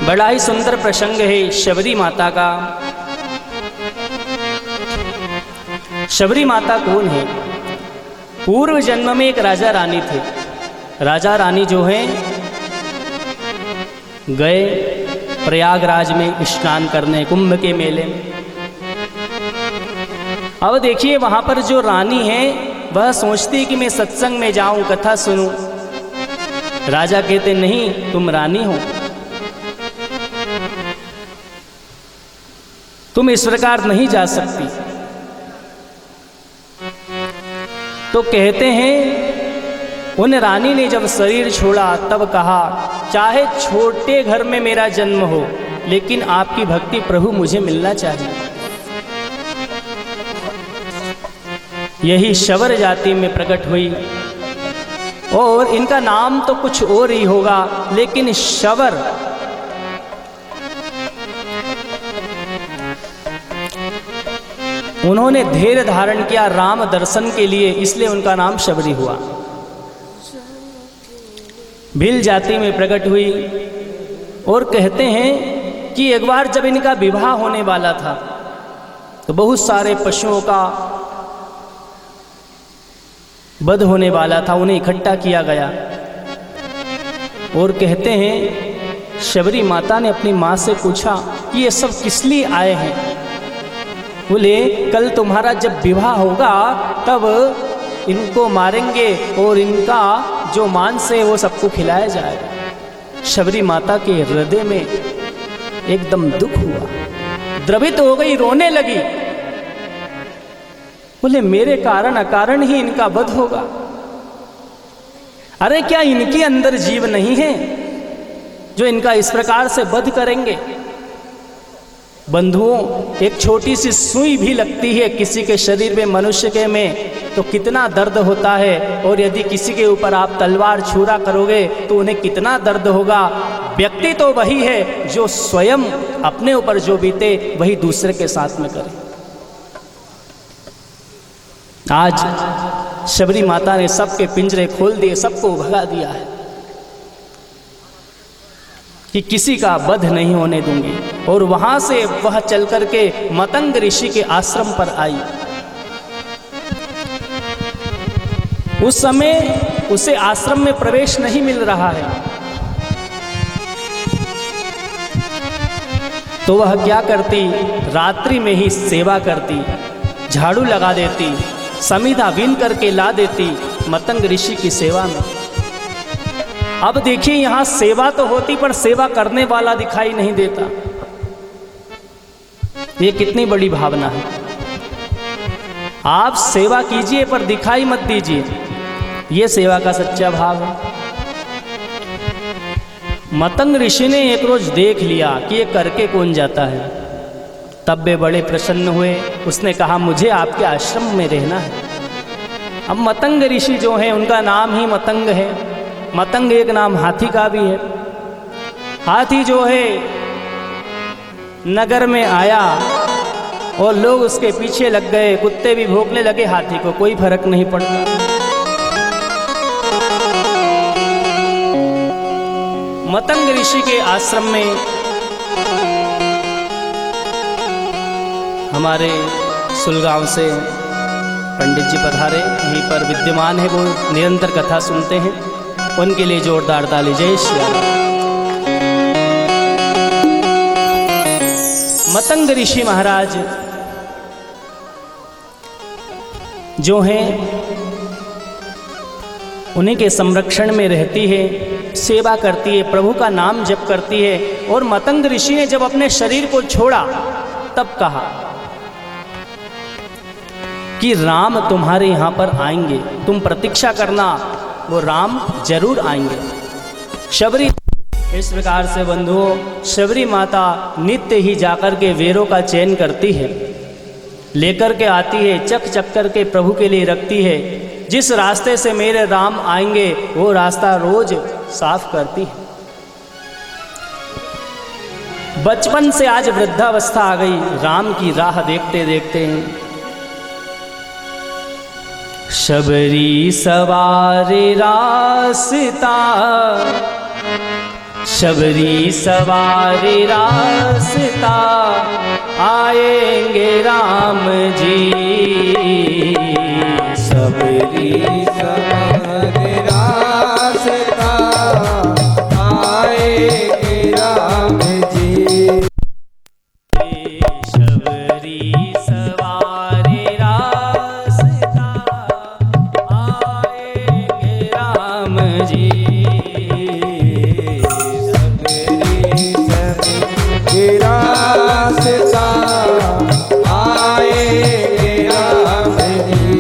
बड़ा ही सुंदर प्रसंग है शबरी माता का। शबरी माता कौन है? पूर्व जन्म में एक राजा रानी थे। राजा रानी जो हैं गए प्रयागराज में स्नान करने कुंभ के मेले में। अब देखिए वहाँ पर जो रानी है वह सोचती कि मैं सत्संग में जाऊं, कथा सुनूं। राजा कहते नहीं, तुम रानी हो, तुम इस प्रकार नहीं जा सकती। तो कहते हैं उन रानी ने जब शरीर छोड़ा तब कहा, चाहे छोटे घर में मेरा जन्म हो लेकिन आपकी भक्ति प्रभु मुझे मिलना चाहिए। यही शबर जाति में प्रकट हुई और इनका नाम तो कुछ और ही होगा, लेकिन शबर उन्होंने धैर्य धारण किया राम दर्शन के लिए, इसलिए उनका नाम शबरी हुआ। भील जाति में प्रकट हुई और कहते हैं कि एक बार जब इनका विवाह होने वाला था तो बहुत सारे पशुओं का वध होने वाला था, उन्हें इकट्ठा किया गया। और कहते हैं शबरी माता ने अपनी माँ से पूछा कि ये सब किस लिए आए हैं? बोले कल तुम्हारा जब विवाह होगा तब इनको मारेंगे और इनका जो मांस है वो सबको खिलाया जाएगा। शबरी माता के हृदय में एकदम दुख हुआ, द्रवित हो गई, रोने लगी। बोले मेरे कारण अकारण ही इनका वध होगा। अरे क्या इनके अंदर जीव नहीं है जो इनका इस प्रकार से वध करेंगे? बंधुओं, एक छोटी सी सुई भी लगती है किसी के शरीर में, मनुष्य के में, तो कितना दर्द होता है। और यदि किसी के ऊपर आप तलवार छुरा करोगे तो उन्हें कितना दर्द होगा। व्यक्ति तो वही है जो स्वयं अपने ऊपर जो बीते वही दूसरे के साथ में करे। आज शबरी माता ने सबके पिंजरे खोल दिए, सबको भगा दिया है कि किसी का वध नहीं होने दूंगी। और वहां से वह चल करके मतंग ऋषि के आश्रम पर आई। उस समय उसे आश्रम में प्रवेश नहीं मिल रहा है, तो वह क्या करती, रात्रि में ही सेवा करती, झाड़ू लगा देती, समीधा बीन करके ला देती मतंग ऋषि की सेवा में। अब देखिए यहां सेवा तो होती पर सेवा करने वाला दिखाई नहीं देता। ये कितनी बड़ी भावना है। आप सेवा कीजिए पर दिखाई मत दीजिए, ये सेवा का सच्चा भाव है। मतंग ऋषि ने एक रोज देख लिया कि ये करके कौन जाता है, तब वे बड़े प्रसन्न हुए। उसने कहा मुझे आपके आश्रम में रहना है। अब मतंग ऋषि जो है उनका नाम ही मतंग है। मतंग एक नाम हाथी का भी है। हाथी जो है नगर में आया और लोग उसके पीछे लग गए, कुत्ते भी भौंकने लगे, हाथी को कोई फर्क नहीं पड़ता। मतंग ऋषि के आश्रम में हमारे सुलगांव से पंडित जी पधारे, यहीं पर विद्यमान है, वो निरंतर कथा सुनते हैं। उनके लिए जोरदार ताली। जय श्री राम। मतंग ऋषि महाराज जो हैं उन्हीं के संरक्षण में रहती है, सेवा करती है, प्रभु का नाम जप करती है। और मतंग ऋषि ने जब अपने शरीर को छोड़ा तब कहा कि राम तुम्हारे यहाँ पर आएंगे, तुम प्रतीक्षा करना, वो राम जरूर आएंगे। शबरी इस प्रकार से बंधुओं, शबरी माता नित्य ही जाकर के वेरों का चयन करती है, लेकर के आती है, चक चक करके प्रभु के लिए रखती है। जिस रास्ते से मेरे राम आएंगे वो रास्ता रोज साफ करती है। बचपन से आज वृद्धावस्था आ गई, राम की राह देखते देखते हैं। शबरी सवार रास्ता शबरी सवारी रास्ता आएंगे राम जी। शबरी सवारी रास्ता आएंगे राम जी। शबरी सवारी रास्ता आएंगे राम जी। रास्ता आएंगे राम जी।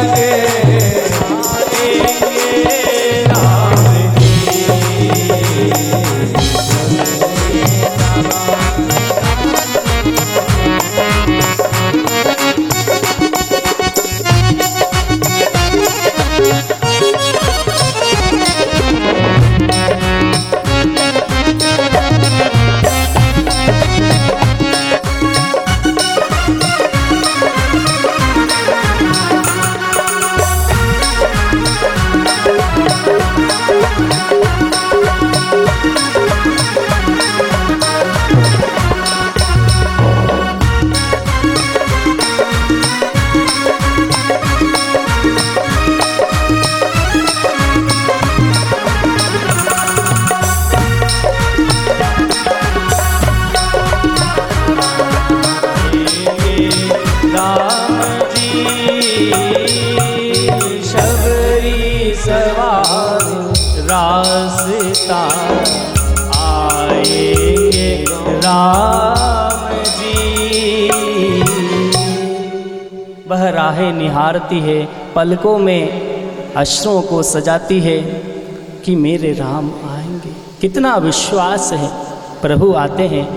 लगे रास्ता आएंगे राम जी। वह राहें निहारती है, पलकों में अश्रों को सजाती है कि मेरे राम आएंगे। कितना विश्वास है, प्रभु आते हैं।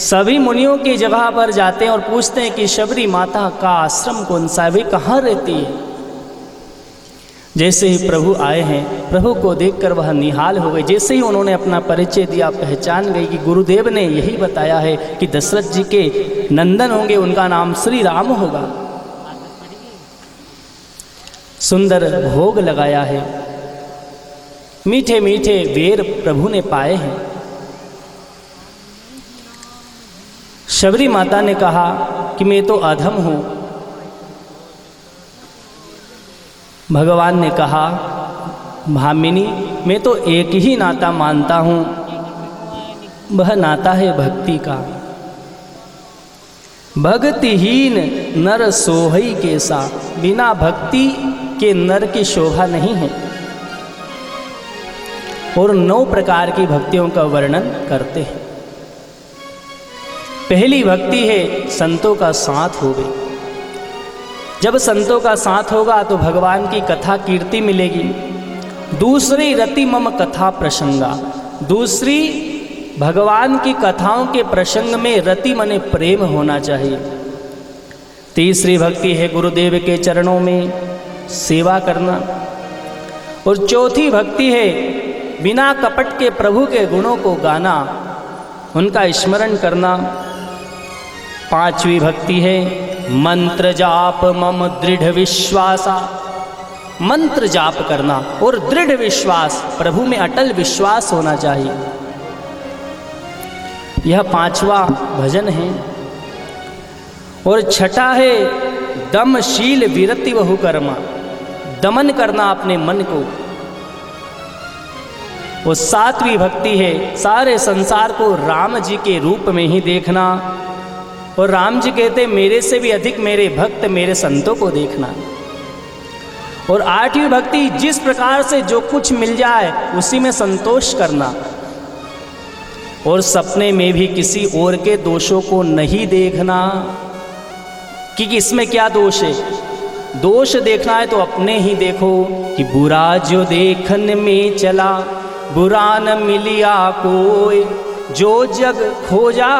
सभी मुनियों की जगह पर जाते हैं और पूछते हैं कि शबरी माता का आश्रम कौन सा है, वे कहाँ रहती है। जैसे ही प्रभु आए हैं, प्रभु को देखकर वह निहाल हो गए। जैसे ही उन्होंने अपना परिचय दिया, पहचान गई कि गुरुदेव ने यही बताया है कि दशरथ जी के नंदन होंगे, उनका नाम श्री राम होगा। सुंदर भोग लगाया है, मीठे मीठे बेर प्रभु ने पाए हैं। शबरी माता ने कहा कि मैं तो अधम हूँ। भगवान ने कहा, भामिनी मैं तो एक ही नाता मानता हूँ, वह नाता है भक्ति का। भक्तिहीन नर सोहई कैसा, बिना भक्ति के नर की शोभा नहीं है। और 9 प्रकार की भक्तियों का वर्णन करते हैं। पहली भक्ति है संतों का साथ हो गई। जब संतों का साथ होगा तो भगवान की कथा कीर्ति मिलेगी। दूसरी रति मम कथा प्रसंगा, दूसरी भगवान की कथाओं के प्रसंग में रति मने प्रेम होना चाहिए। तीसरी भक्ति है गुरुदेव के चरणों में सेवा करना। और चौथी भक्ति है बिना कपट के प्रभु के गुणों को गाना, उनका स्मरण करना। पांचवी भक्ति है मंत्र जाप मम दृढ़ विश्वासा, मंत्र जाप करना और दृढ़ विश्वास, प्रभु में अटल विश्वास होना चाहिए। यह 5वां भजन है। और छठा है दमशील विरति बहु कर्मा, दमन करना अपने मन को। और 7वीं भक्ति है सारे संसार को राम जी के रूप में ही देखना। और राम जी कहते मेरे से भी अधिक मेरे भक्त मेरे संतों को देखना। और 8वीं भक्ति जिस प्रकार से जो कुछ मिल जाए उसी में संतोष करना। और सपने में भी किसी और के दोषों को नहीं देखना कि इसमें क्या दोष है। दोष देखना है तो अपने ही देखो कि बुरा जो देखन में चला बुरा न मिलिया कोई, जो जग खोजा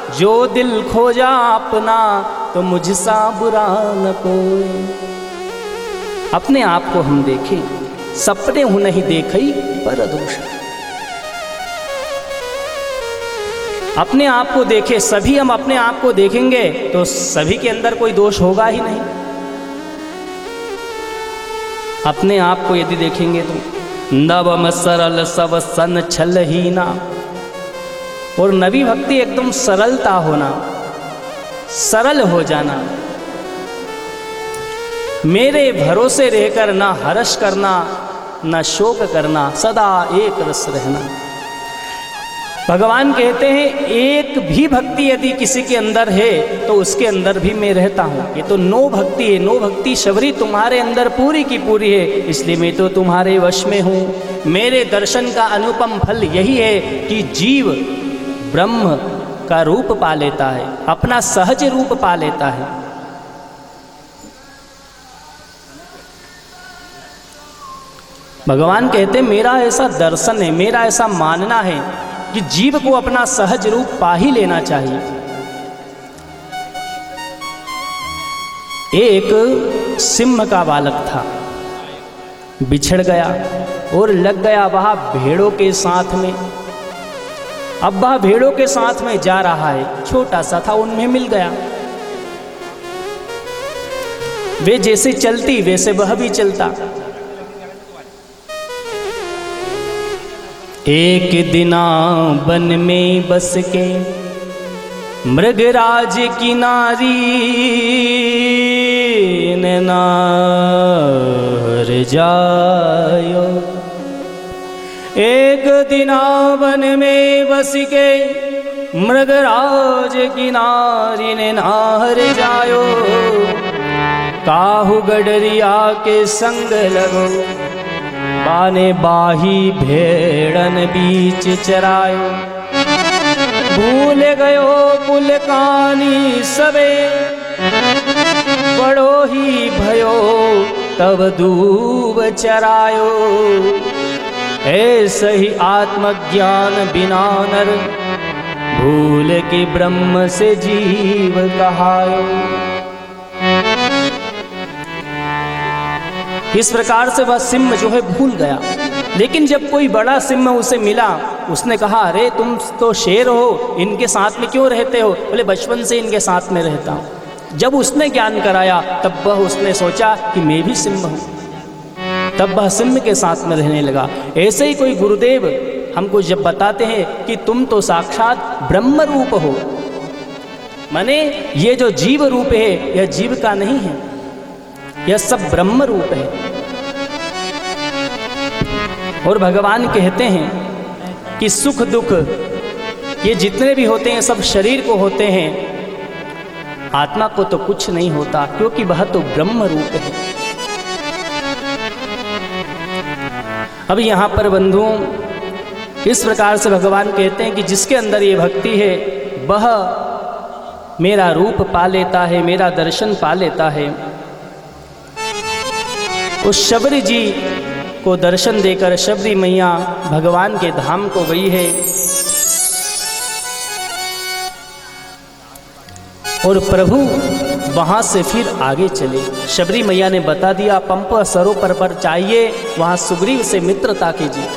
जो दिल खोजा अपना तो मुझसा बुरा न कोई। अपने आप को हम देखें, सपने हूं नहीं देखई पर दोष। अपने आप को देखें, सभी हम अपने आप को देखेंगे तो सभी के अंदर कोई दोष होगा ही नहीं। अपने आप को यदि देखेंगे तो नवम सरल सब सन छल ही ना। और नवी भक्ति एकदम सरलता होना, सरल हो जाना। मेरे भरोसे रहकर ना हर्ष करना ना शोक करना, सदा एक रस रहना। भगवान कहते हैं एक भी भक्ति यदि किसी के अंदर है तो उसके अंदर भी मैं रहता हूँ। ये तो 9 भक्ति है। 9 भक्ति शबरी तुम्हारे अंदर पूरी की पूरी है, इसलिए मैं तो तुम्हारे वश में हूँ। मेरे दर्शन का अनुपम फल यही है कि जीव ब्रह्म का रूप पा लेता है, अपना सहज रूप पा लेता है। भगवान कहते मेरा ऐसा दर्शन है, मेरा ऐसा मानना है कि जीव को अपना सहज रूप पा ही लेना चाहिए। एक सिंह का बालक था, बिछड़ गया और लग गया वह भेड़ों के साथ में। अब वह भेड़ों के साथ में जा रहा है, छोटा सा था, उनमें मिल गया। वे जैसे चलती वैसे वह भी चलता। एक दिना वन में बस के मृगराज की नारी ने नार जायो। एक दिना वन में बस के मृगराज की नारी ने नार जायो। काहू गडरिया के संग लगो, बाने बाही भेड़न बीच चरायो। भूल गयो पुलकानी सबे, बड़ो ही भयो तब दूब चरायो। ऐसे ही आत्मज्ञान बिना नर, भूल के ब्रह्म से जीव कहायो। इस प्रकार से वह सिंह जो है भूल गया। लेकिन जब कोई बड़ा सिंह उसे मिला, उसने कहा अरे तुम तो शेर हो, इनके साथ में क्यों रहते हो? बोले बचपन से इनके साथ में रहता हूँ। जब उसने ज्ञान कराया तब वह उसने सोचा कि मैं भी सिंह हूँ, तब वह सिंह के साथ में रहने लगा। ऐसे ही कोई गुरुदेव हमको जब बताते हैं कि तुम तो साक्षात ब्रह्म रूप हो, माने ये जो जीव रूप है यह जीव का नहीं है, यह सब ब्रह्म रूप है। और भगवान कहते हैं कि सुख दुख ये जितने भी होते हैं सब शरीर को होते हैं, आत्मा को तो कुछ नहीं होता, क्योंकि वह तो ब्रह्म रूप है। अब यहाँ पर बंधुओं इस प्रकार से भगवान कहते हैं कि जिसके अंदर ये भक्ति है वह मेरा रूप पा लेता है, मेरा दर्शन पा लेता है। उस शबरी जी को दर्शन देकर शबरी मैया भगवान के धाम को गई है और प्रभु वहां से फिर आगे चले। शबरी मैया ने बता दिया पंप सरोवर पर चाहिए, वहां सुग्रीव से मित्रता कीजिए।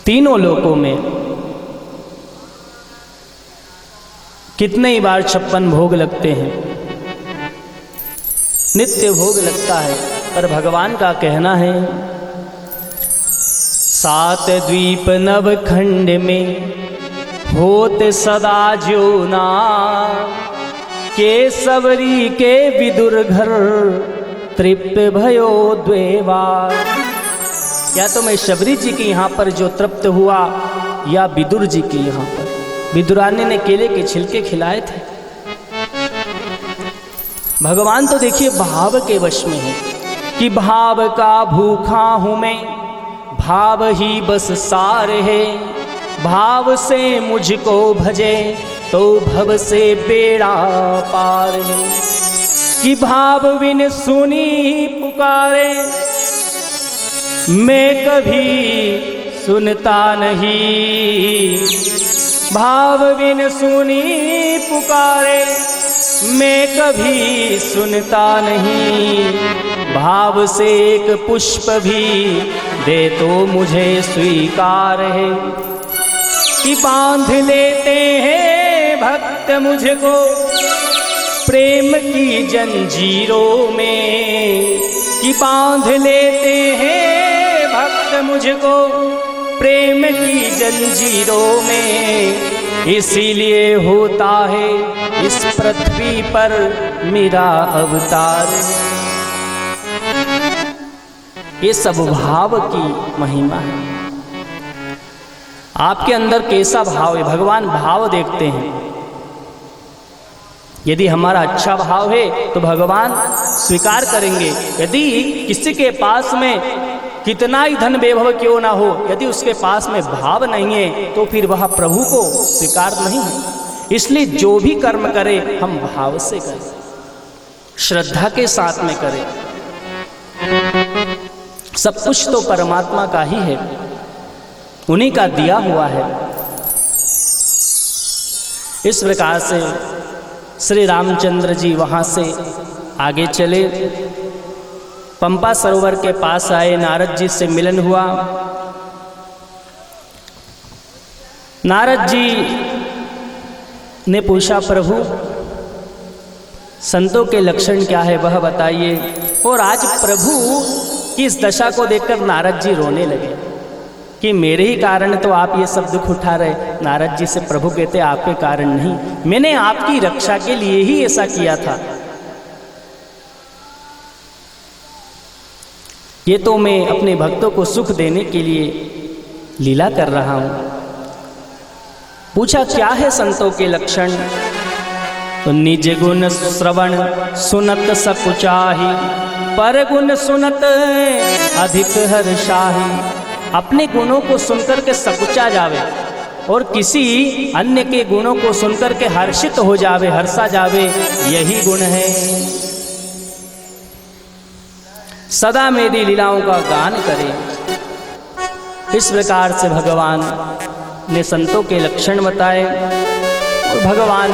तीनों लोकों में कितने ही बार 56 भोग लगते हैं, नित्य भोग लगता है, पर भगवान का कहना है 7 द्वीप नवखंड में होते सदा ज्योना, केसवरी के विदुर घर तृप्त भयो द्वेवार। या तो मैं शबरी जी के यहाँ पर जो तृप्त हुआ या विदुर जी के यहाँ पर। विदुरानी ने केले के छिलके खिलाए थे। भगवान तो देखिए भाव के वश में है कि भाव का भूखा हूं मैं, भाव ही बस सार है। भाव से मुझको भजे तो भव से बेड़ा पार है। कि भाव बिन सुनी पुकारे मैं कभी सुनता नहीं। भाव बिन सुनी पुकारे मैं कभी सुनता नहीं। भाव से एक पुष्प भी दे तो मुझे स्वीकार है। कि बांध लेते हैं भक्त मुझको प्रेम की जंजीरों में। कि बांध लेते हैं भक्त मुझको प्रेम की जंजीरों में। इसीलिए होता है इस पृथ्वी पर मेरा अवतार। ये सब भाव की महिमा है। आपके अंदर कैसा भाव है, भगवान भाव देखते हैं। यदि हमारा अच्छा भाव है तो भगवान स्वीकार करेंगे। यदि किसी के पास में कितना ही धन वैभव क्यों ना हो, यदि उसके पास में भाव नहीं है तो फिर वह प्रभु को स्वीकार नहीं है। इसलिए जो भी कर्म करे हम भाव से करें, श्रद्धा के साथ में करें। सब कुछ तो परमात्मा का ही है, उन्हीं का दिया हुआ है। इस प्रकार से श्री रामचंद्र जी वहाँ से आगे चले, पंपा सरोवर के पास आए, नारद जी से मिलन हुआ। नारद जी ने पूछा, प्रभु संतों के लक्षण क्या है वह बताइए। और आज प्रभु की इस दशा को देखकर नारद जी रोने लगे कि मेरे ही कारण तो आप ये सब दुख उठा रहे। नारद जी से प्रभु कहते, आपके कारण नहीं, मैंने आपकी रक्षा के लिए ही ऐसा किया था। ये तो मैं अपने भक्तों को सुख देने के लिए लीला कर रहा हूं। पूछा, क्या है संतों के लक्षण? तो निज गुण श्रवण सुनत सकुचाही, पर गुण सुनत अधिक हर्षाही। अपने गुणों को सुनकर के सकुचा जावे और किसी अन्य के गुणों को सुनकर के हर्षित हो जावे, हर्षा जावे, यही गुण है। सदा मेरी लीलाओं का गान करे। इस प्रकार से भगवान ने संतों के लक्षण बताए और भगवान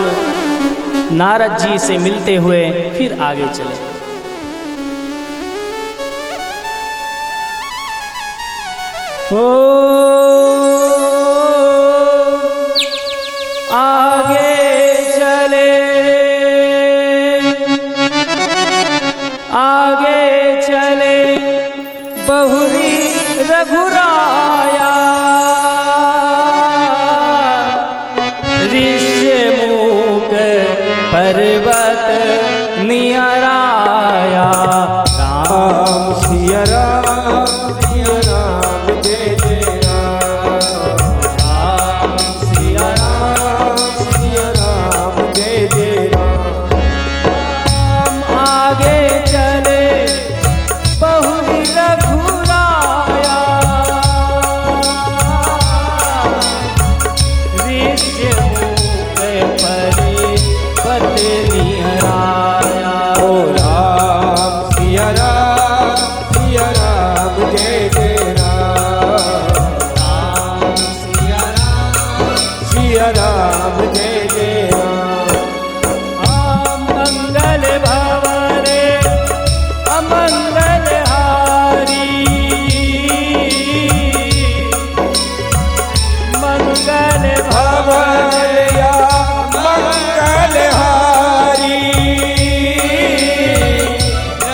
नारद जी से मिलते हुए फिर आगे चले। ओ आगे चले, आगे चले बहुरी रघुराया, ऋष्यमुख पर्वत नियराया। राम सिया राम, सिया राम जय जय राम। राम सिया राम, सिया राम जय जय राम। आगे चले बहुरी रघुराया, ऋष्यमुख पर्वत नियराया। ओ राम सिया राम, सिया राम जय जय राम। राम सिया राम, सिया राम जय जय राम। मंगल भवरे अमंगल हारी, मंगल भवया मंगलहारी,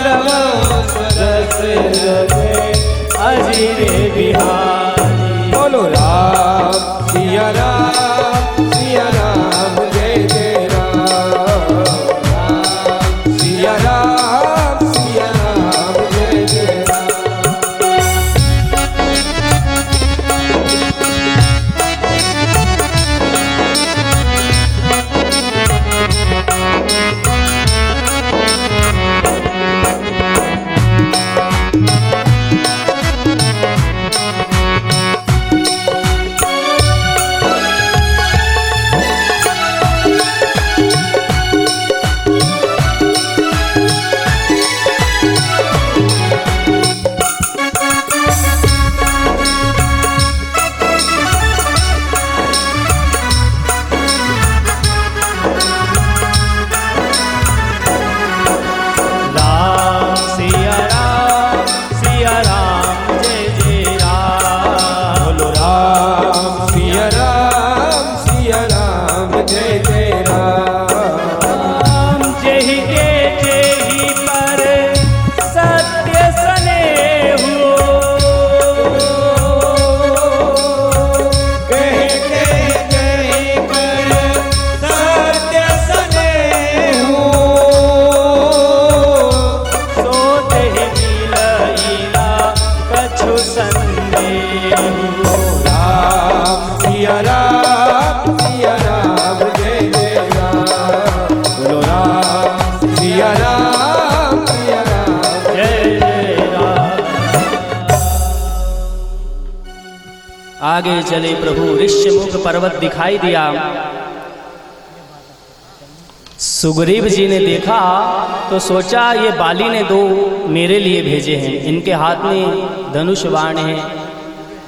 रस रसे अजिरे बिहारी। बोलो राम सिया राम, सिया राम जय जय राम। सिया राम, सिया राम जय जय राम। राम सिया राम जय जय राम। बोलो राम सिया राम, सिया राम जय जय राम। जेहि के जेहि पर सत्य स्नेहु, कह के कहीं पर सत्य स्नेहु। सो तेहि मिलइला कछु संदेहु। राम सिया राम, सिया राम जय जय राम। बोलो राम सिया राम, सिया राम। जय जय राम। आगे चले प्रभु, ऋष्यमुख पर्वत दिखाई दिया। सुग्रीव जी ने देखा तो सोचा ये बाली ने दो मेरे लिए भेजे हैं, इनके हाथ में धनुष बाण है।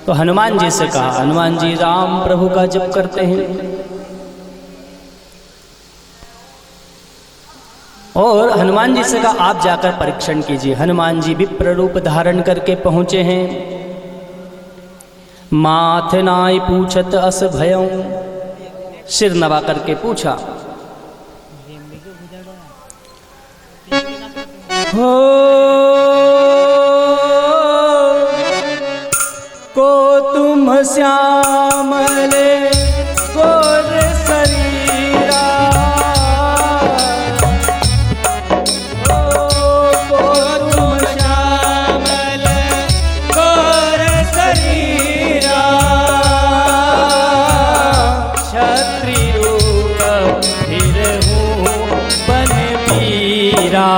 तो हनुमान जी से कहा, हनुमान जी राम प्रभु का जप करते हैं और हनुमान जी से कहा आप जाकर परीक्षण कीजिए। हनुमान जी विप्र रूप धारण करके पहुंचे हैं। माथ नाई पूछत अस भयं, सिर नवा करके पूछा, हो को तुम श्यामले गोर शरीरा, को तुम श्यामले गोर शरीरा, क्षत्रिय रूप फिरहूं बन वीरा।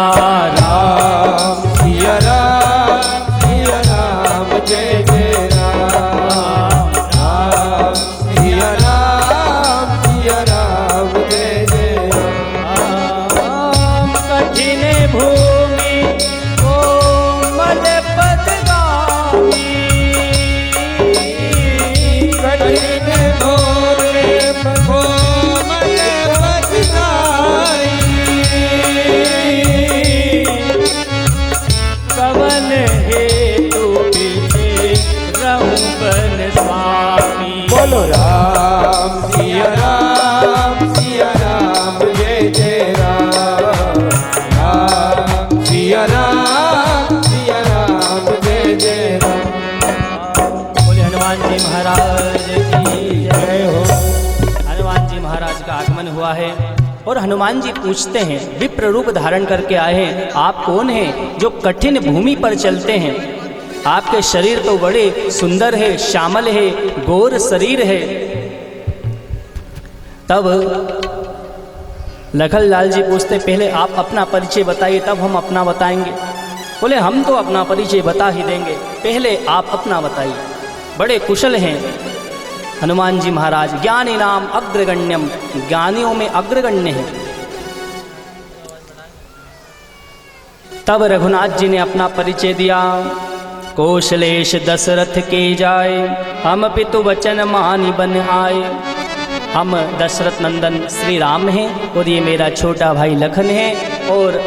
जय जय राम, राम सिया राम, सिया राम जय जय राम। कठिन भूमि कोमल पदगामी, कठिन भूमि कोमल पदगामी, कवन हेतु बन स्वामी। बोलो राम सिया राम, सिया राम जय जय राम, राम सिया राम, सिया राम जय जय राम। बोले हनुमान जी महाराज की जय हो। हनुमान जी महाराज का आगमन हुआ है और हनुमान जी पूछते हैं, विप्र रूप धारण करके आए हैं, आप कौन हैं जो कठिन भूमि पर चलते हैं? आपके शरीर तो बड़े सुंदर है, श्यामल है, गोर शरीर है। तब लखनलाल जी पूछते, पहले आप अपना परिचय बताइए तब हम अपना बताएंगे। बोले हम तो अपना परिचय बता ही देंगे, पहले आप अपना बताइए। बड़े कुशल हैं हनुमान जी महाराज, ज्ञानी नाम अग्रगण्यम, ज्ञानियों में अग्रगण्य है। तब रघुनाथ जी ने अपना परिचय दिया, कौशलेश दशरथ के जाए, हम पितु वचन मानी बन आए। हम दशरथ नंदन श्री राम हैं और ये मेरा छोटा भाई लखन है, और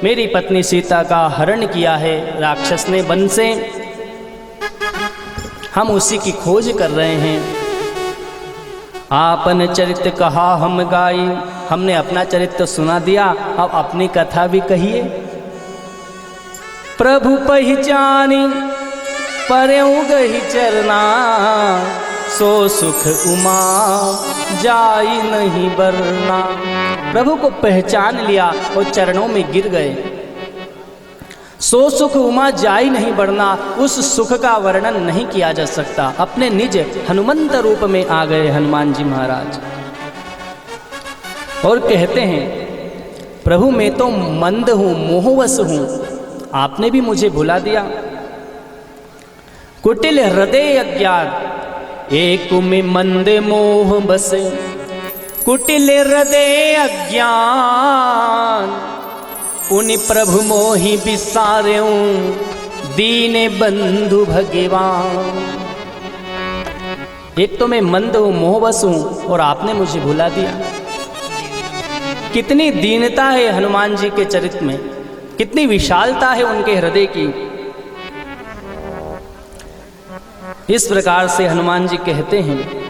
मेरी पत्नी सीता का हरण किया है राक्षस ने वन से, हम उसी की खोज कर रहे हैं। आपन चरित्र कहा हम गाई, हमने अपना चरित्र सुना दिया, अब अपनी कथा भी कहिए। प्रभु पहचानी परऊ गही चरना, सो सुख उमा जाई नहीं बरना। प्रभु को पहचान लिया और चरणों में गिर गए। सो सुख उमा जाई नहीं बढ़ना, उस सुख का वर्णन नहीं किया जा सकता। अपने निज हनुमंत रूप में आ गए हनुमान जी महाराज और कहते हैं, प्रभु मैं तो मंद हूँ, मोहवश हूँ, आपने भी मुझे भुला दिया। कुटिल हृदय अज्ञान, एक में मंद मोह बसे। कुटिल हृदय अज्ञान, उन प्रभु मोहि बिसारेऊं, दीन बंधु भगवान। एक तो मैं मंद हूं, मोहवश हूं, और आपने मुझे भुला दिया। कितनी दीनता है हनुमान जी के चरित्र में, कितनी विशालता है उनके हृदय की। इस प्रकार से हनुमान जी कहते हैं,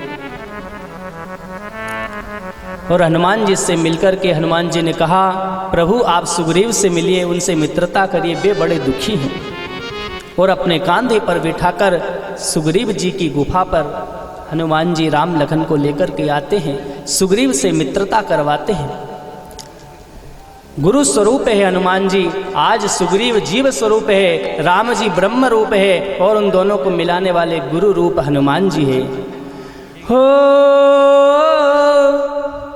और हनुमान जी से मिलकर के हनुमान जी ने कहा, प्रभु आप सुग्रीव से मिलिए, उनसे मित्रता करिए, वे बड़े दुखी हैं। और अपने कांधे पर बिठाकर सुग्रीव जी की गुफा पर हनुमान जी राम लखन को लेकर के आते हैं, सुग्रीव से मित्रता करवाते हैं। गुरु स्वरूप है हनुमान जी, आज सुग्रीव जीव स्वरूप है, राम जी ब्रह्म रूप है, और उन दोनों को मिलाने वाले गुरु रूप हनुमान जी है। हो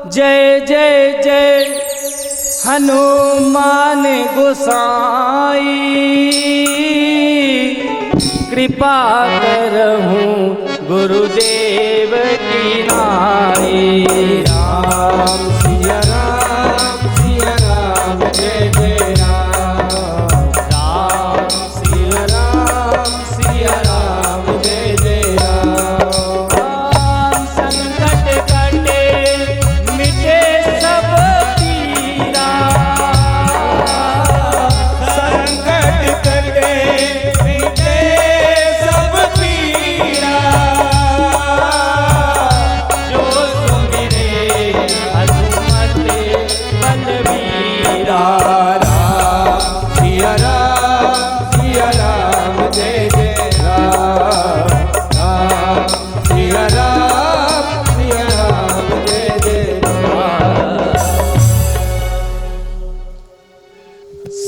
जय जय जय हनुमान गोसाई, कृपा करहूँ गुरुदेव की नाई। राम सिया राम,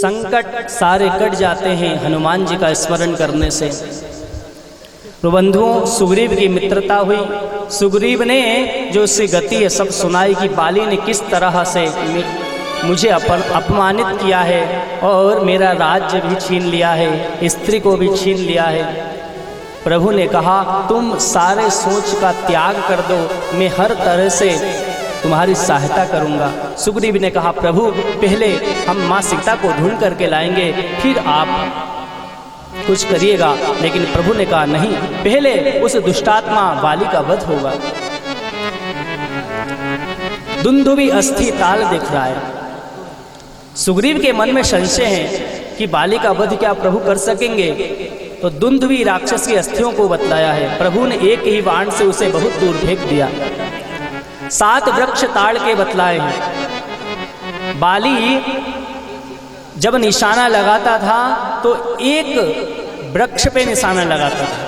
संकट सारे कट जाते हैं हनुमान जी का स्मरण करने से। तो बंधुओं, सुग्रीव की मित्रता हुई। सुग्रीव ने जो उसकी गति है सब सुनाई कि बाली ने किस तरह से मुझे अपमानित किया है और मेरा राज्य भी छीन लिया है, स्त्री को भी छीन लिया है। प्रभु ने कहा तुम सारे सोच का त्याग कर दो, मैं हर तरह से तुम्हारी सहायता करूंगा। सुग्रीव ने कहा प्रभु पहले हम माँ सीता को ढूंढ करके लाएंगे, फिर आप कुछ करिएगा। लेकिन प्रभु ने कहा नहीं, पहले उस दुष्टात्मा बाली का वध होगा। दुंदुभी अस्थि ताल दिख रहा है। सुग्रीव के मन में संशय है कि बाली का वध क्या प्रभु कर सकेंगे। तो दुंदुभी राक्षस की अस्थियों को बतलाया है। प्रभु ने एक ही बाण से उसे बहुत दूर फेंक दिया। 7 वृक्ष ताड़ के बतलाए हैं। बाली जब निशाना लगाता था तो एक वृक्ष पे निशाना लगाता था,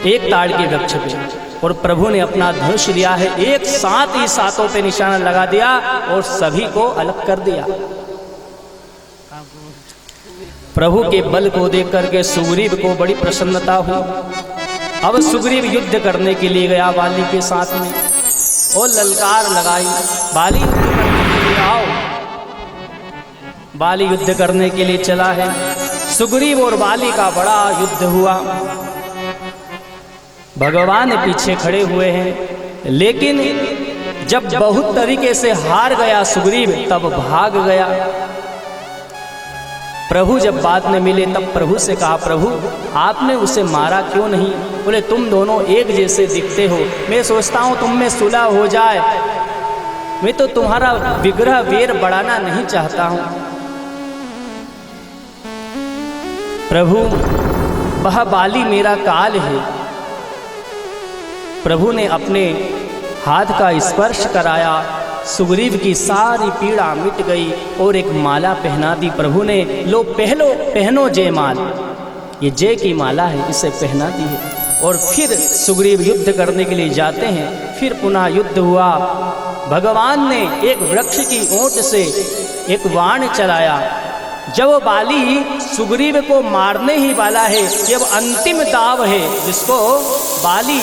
एक ताड़ के वृक्ष पे, और प्रभु ने अपना धनुष लिया है, एक साथ ही सातों पे निशाना लगा दिया और सभी को अलग कर दिया। प्रभु के बल को देख करके सुग्रीव को बड़ी प्रसन्नता हुई। अब सुग्रीव युद्ध करने के लिए गया बाली के साथ में और ललकार लगाई, बाली आओ। बाली युद्ध करने के लिए चला है। सुग्रीव और बाली का बड़ा युद्ध हुआ। भगवान पीछे खड़े हुए हैं, लेकिन जब बहुत तरीके से हार गया सुग्रीव तब भाग गया। प्रभु जब बाद में मिले तब प्रभु से कहा प्रभु आपने उसे मारा क्यों नहीं? बोले तुम दोनों एक जैसे दिखते हो, मैं सोचता हूं तुम में सुलह हो जाए, मैं तो तुम्हारा विग्रह वीर बढ़ाना नहीं चाहता हूं। प्रभु वह बाली मेरा काल है। प्रभु ने अपने हाथ का स्पर्श कराया, सुग्रीव की सारी पीड़ा मिट गई और एक माला पहना दी। प्रभु ने लो पहनो जयमाल, ये जय की माला है, इसे पहना दी है। और फिर सुग्रीव युद्ध करने के लिए जाते हैं। फिर पुनः युद्ध हुआ। भगवान ने एक वृक्ष की ओट से एक बाण चलाया। जब बाली सुग्रीव को मारने ही वाला है, जब अंतिम दाव है जिसको बाली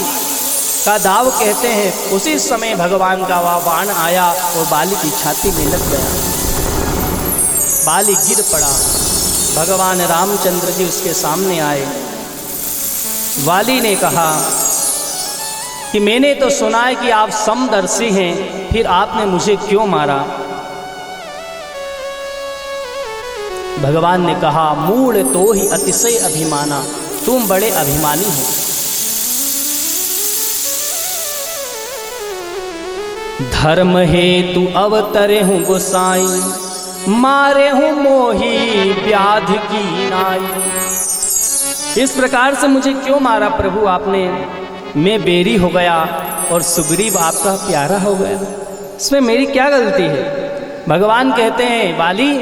का दाव कहते हैं, उसी समय भगवान का वह बाण आया और बाली की छाती में लग गया। बाली गिर पड़ा। भगवान रामचंद्र जी उसके सामने आए। बाली ने कहा कि मैंने तो सुना है कि आप समदर्शी हैं, फिर आपने मुझे क्यों मारा? भगवान ने कहा मूढ़ तो ही अतिशय अभिमाना, तुम बड़े अभिमानी हो। धर्म हेतु अवतरे हूँ गोसाई, मारे हूँ मोही व्याधि की नाई। इस प्रकार से मुझे क्यों मारा प्रभु आपने? मैं बेरी हो गया और सुग्रीव आपका प्यारा हो गया, इसमें मेरी क्या गलती है? भगवान कहते हैं बाली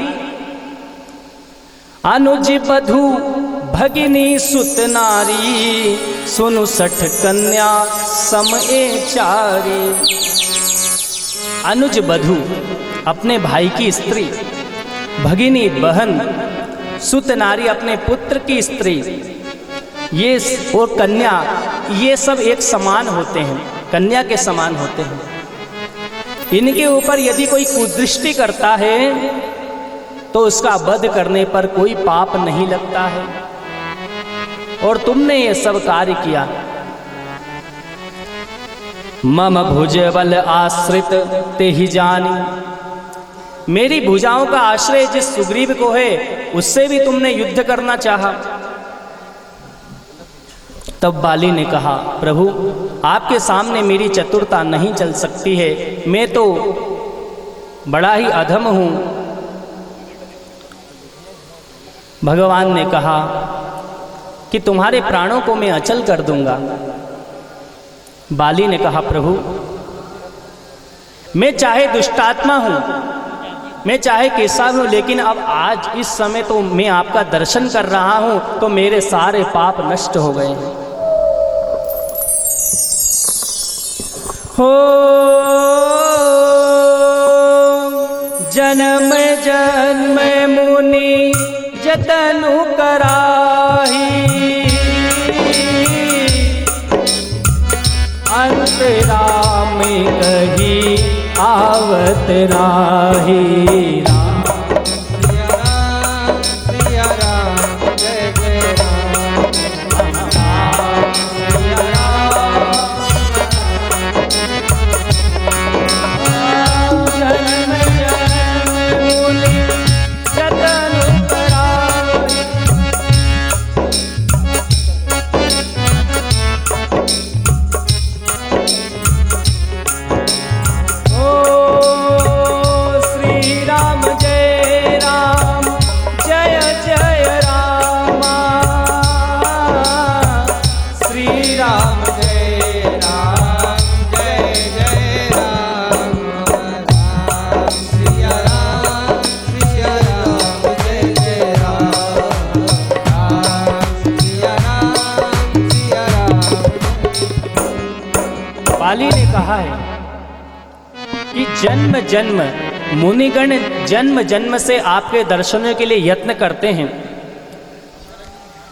अनुज बधु भगिनी सुत नारी, सुनु 60 कन्या समए चारी। अनुज बधु अपने भाई की स्त्री, भगिनी बहन, सुत नारी अपने पुत्र की स्त्री, ये और कन्या, ये सब एक समान होते हैं, कन्या के समान होते हैं। इनके ऊपर यदि कोई कुदृष्टि करता है तो उसका वध करने पर कोई पाप नहीं लगता है, और तुमने ये सब कार्य किया। मम भुज बल आश्रित ते ही जानी, मेरी भुजाओं का आश्रय जिस सुग्रीव को है उससे भी तुमने युद्ध करना चाहा। तब बाली ने कहा प्रभु आपके सामने मेरी चतुरता नहीं चल सकती है, मैं तो बड़ा ही अधम हूं। भगवान ने कहा कि तुम्हारे प्राणों को मैं अचल कर दूंगा। बाली ने कहा प्रभु मैं चाहे दुष्टात्मा हूं, मैं चाहे कैसा हूं, लेकिन अब आज इस समय तो मैं आपका दर्शन कर रहा हूं तो मेरे सारे पाप नष्ट हो गए हैं। हो जय जन्म जन्म मुनि जतनु कराही, अंत राम कही आवत राही। सिया राम जय जय राम, सिया राम। जन्म जन्म मुनि जतनु कराही, ओ श्री राम जय राम जय जय रामा, श्री राम जय राम जय जय राम, राम सिया राम जय जय राम, राम सिया राम। पाली ने कहा है कि जन्म जन्म मुनिगण जन्म जन्म से आपके दर्शनों के लिए यत्न करते हैं।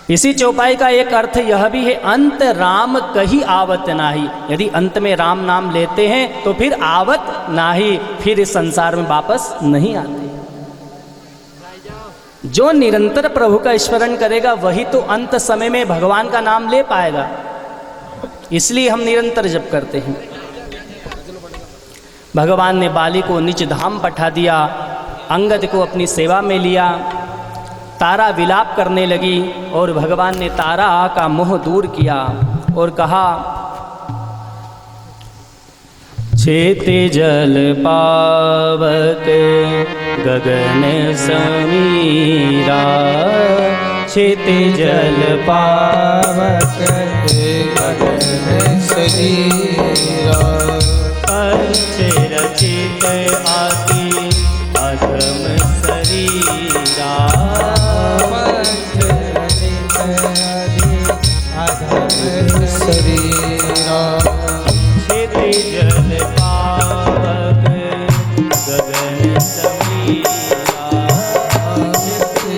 इसी चौपाई का एक अर्थ यह भी है, अंत राम कही आवत नाही। यदि अंत में राम नाम लेते हैं तो फिर आवत नाही, फिर इस संसार में वापस नहीं आते। जो निरंतर प्रभु का स्मरण करेगा वही तो अंत समय में भगवान का नाम ले पाएगा। इसलिए हम निरंतर जप करते हैं। भगवान ने बाली को निज धाम पठा दिया, अंगद को अपनी सेवा में लिया। तारा विलाप करने लगी और भगवान ने तारा का मोह दूर किया और कहा, छेते जल पावक गगन समीरा, छेते जल पावक गगन समीरा, पंच रचित आदि अधम शरीरा, पंच रचित आदि अधम शरीरा, छेते जल पावक गगन समीरा,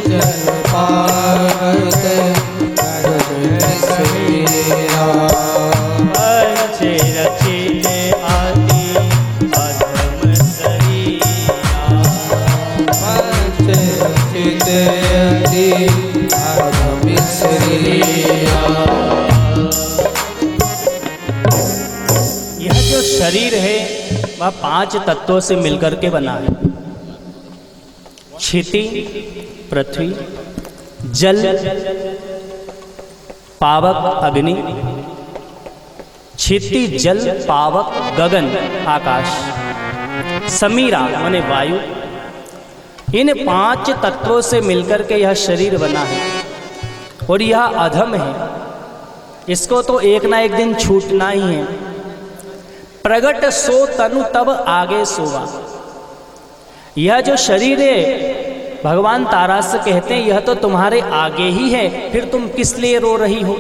जल पावक गगन समीरा, पंच रचित आदि अधम शरीरा, पंच रचित आदि अधम शरीरा। यह जो शरीर है वह 5 तत्वों से मिलकर के बना है। क्षिति पृथ्वी, जल पावक अग्नि, क्षिति जल पावक गगन आकाश, समीरा माने वायु। इन 5 तत्वों से मिलकर के यह शरीर बना है और यह अधम है। इसको तो एक ना एक दिन छूटना ही है। प्रगट सो तनु तब आगे सोवा। यह जो शरीर है भगवान तारा से कहते हैं यह तो तुम्हारे आगे ही है, फिर तुम किस लिए रो रही हो।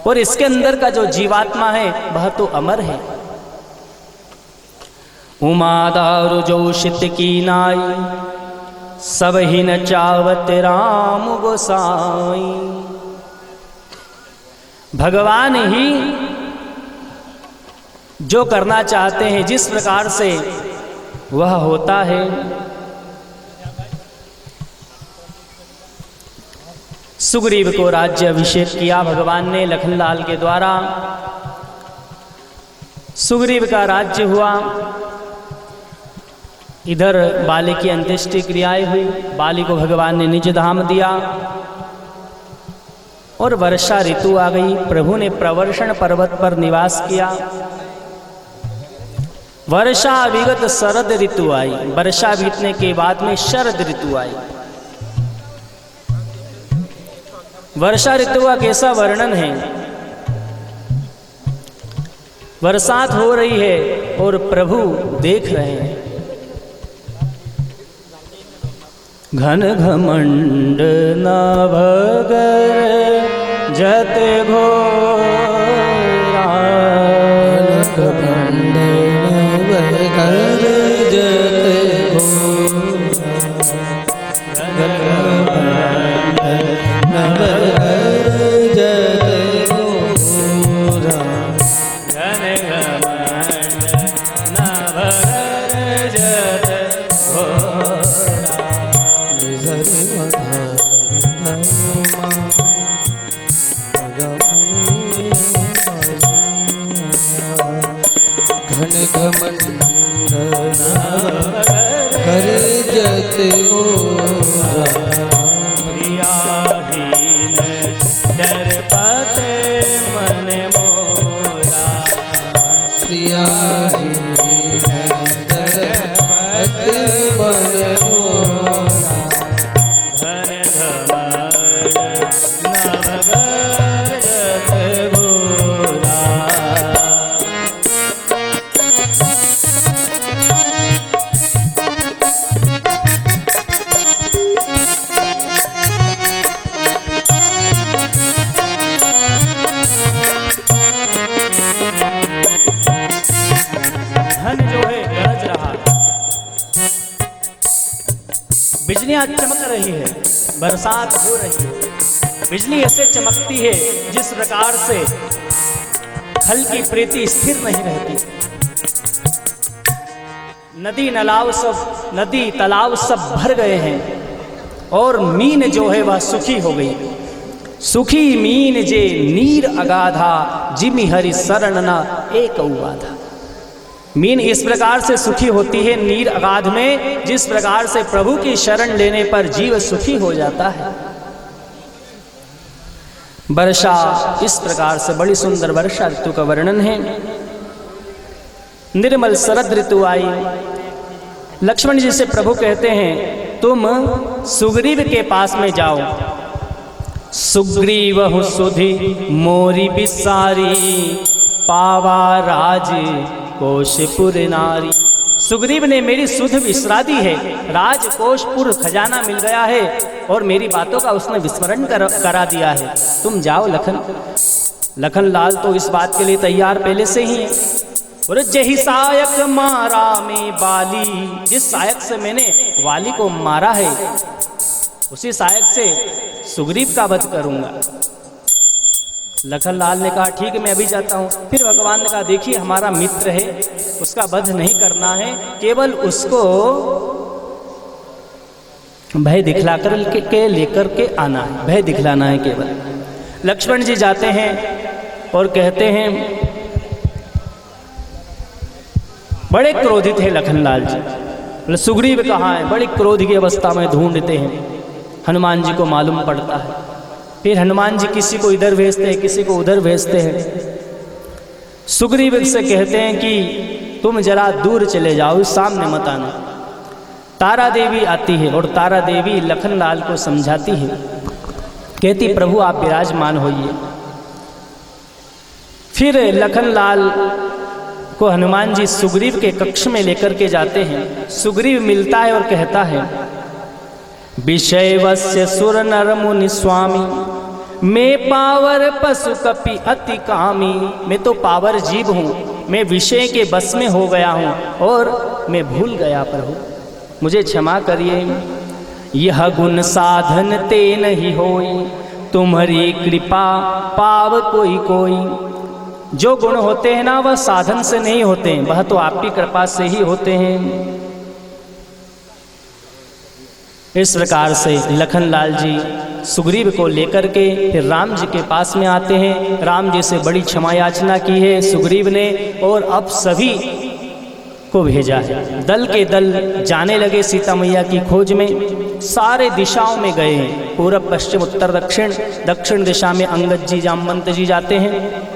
और इसके अंदर का जो जीवात्मा है वह तो अमर है। उमा दारु जोशित की नाई, सब ही न चावत राम गोसाई। भगवान ही जो करना चाहते हैं जिस प्रकार से वह होता है। सुग्रीव को राज्य अभिषेक किया भगवान ने लखनलाल के द्वारा। सुग्रीव का राज्य हुआ। इधर बाली की अंत्येष्टि क्रियाएं हुई। बाली को भगवान ने निज धाम दिया और वर्षा ऋतु आ गई। प्रभु ने प्रवर्षण पर्वत पर निवास किया। वर्षा विगत शरद ऋतु आई। वर्षा बीतने के बाद में शरद ऋतु आई। वर्षा ऋतु का कैसा वर्णन है। बरसात हो रही है और प्रभु देख रहे हैं। घन घमंड नभगर जत घोरा, घमंड नभगर जत घन घमंडल कर जत प्रियाहीन डरपत मन मोरा प्रियाहीन डरपत मन मोरा धन धमल नवगत घोरा धन जो है गरज रहा है, बिजलियां चमक रही है, बरसात हो रही है। बिजली ऐसे चमकती है जिस प्रकार से हल की प्रीति स्थिर नहीं रहती। नदी तालाब सब भर गए हैं और मीन जो है वह सुखी हो गई। सुखी मीन जे नीर अगाधा जिमि हरि शरण न एक उगाधा। मीन इस प्रकार से सुखी होती है नीर अगाध में, जिस प्रकार से प्रभु की शरण लेने पर जीव सुखी हो जाता है। वर्षा इस प्रकार से बड़ी सुंदर वर्षा ऋतु का वर्णन है। निर्मल शरद ऋतु आई। लक्ष्मण जी से प्रभु कहते हैं तुम सुग्रीव के पास में जाओ। सुग्रीव सुधि मोरी बिसारी पावा राज कोशपुर नारी। सुग्रीव ने मेरी सुध विसरा दी है, राजकोशपुर खजाना मिल गया है और मेरी बातों का उसने विस्मरण करा दिया है। तुम जाओ लखन। लखनलाल तो इस बात के लिए तैयार पहले से ही है। और जही सायक मारा में बाली, जिस सायक से मैंने वाली को मारा है उसी सायक से सुग्रीव का वध करूंगा। लखनलाल ने कहा ठीक है मैं अभी जाता हूँ। फिर भगवान ने कहा देखिए हमारा मित्र है, उसका वध नहीं करना है, केवल उसको भय दिखलाकर के लेकर के आना है, भय दिखलाना है केवल। लक्ष्मण जी जाते हैं और कहते हैं, बड़े क्रोधित है लखनलाल जी। सुग्रीव कहाँ है? बड़ी क्रोध की अवस्था में ढूंढते हैं। हनुमान जी को मालूम पड़ता है। फिर हनुमान जी किसी को इधर भेजते हैं, किसी को उधर भेजते हैं। सुग्रीव से कहते हैं कि तुम जरा दूर चले जाओ, सामने मत आना। तारा देवी आती है और तारा देवी लखनलाल को समझाती है, कहती प्रभु आप विराजमान होइए। फिर लखनलाल को हनुमान जी सुग्रीव के कक्ष में लेकर के जाते हैं। सुग्रीव मिलता है और कहता है, विषयवस्य सुर नर मुनि स्वामी, मैं पावर पशु कपि अति कामी। मैं तो पावर जीव हूँ, मैं विषय के बस में हो गया हूँ और मैं भूल गया प्रभु, मुझे क्षमा करिए। यह गुण साधन ते नहीं होई, तुम्हारी कृपा पाव कोई कोई। जो गुण होते हैं ना वह साधन से नहीं होते हैं, वह तो आपकी कृपा से ही होते हैं। इस प्रकार से लखनलाल जी सुग्रीव को लेकर के फिर राम जी के पास में आते हैं। राम जी से बड़ी क्षमा याचना की है सुग्रीव ने और अब सभी को भेजा है। दल के दल जाने लगे सीता मैया की खोज में। सारे दिशाओं में गए हैं, पूरब पश्चिम उत्तर दक्षिण। दक्षिण दिशा में अंगद जी जामवंत जी जाते हैं।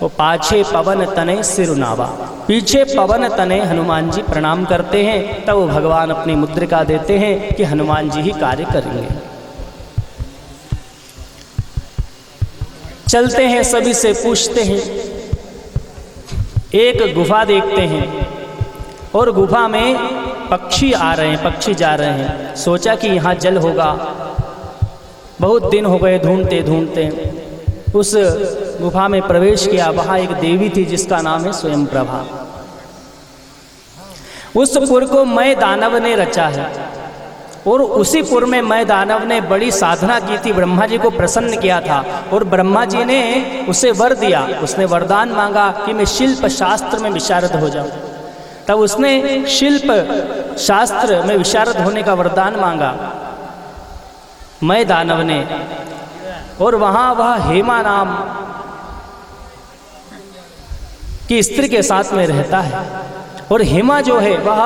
वो पाछे पवन तने सिरुनावा, पीछे पवन तने हनुमान जी प्रणाम करते हैं। तब वो भगवान अपनी मुद्रिका देते हैं कि हनुमान जी ही कार्य करेंगे। चलते हैं, सभी से पूछते हैं। एक गुफा देखते हैं और गुफा में पक्षी आ रहे हैं, पक्षी जा रहे हैं। सोचा कि यहाँ जल होगा। बहुत दिन हो गए ढूंढते ढूंढते उस गुफा में प्रवेश किया। वहाँ एक देवी थी जिसका नाम है स्वयं प्रभा। उस पुर को मैं दानव ने रचा है और उसी पुर में मैं दानव ने बड़ी साधना की थी, ब्रह्मा जी को प्रसन्न किया था और ब्रह्मा जी ने उसे वर दिया। उसने वरदान मांगा कि मैं शिल्प शास्त्र में विशारद हो जाऊं। तब उसने शिल्प शास्त्र में विशारद होने का वरदान मांगा मैं दानव ने। और वहाँ वह हेमा नाम की स्त्री के साथ में रहता है। और हेमा जो है वह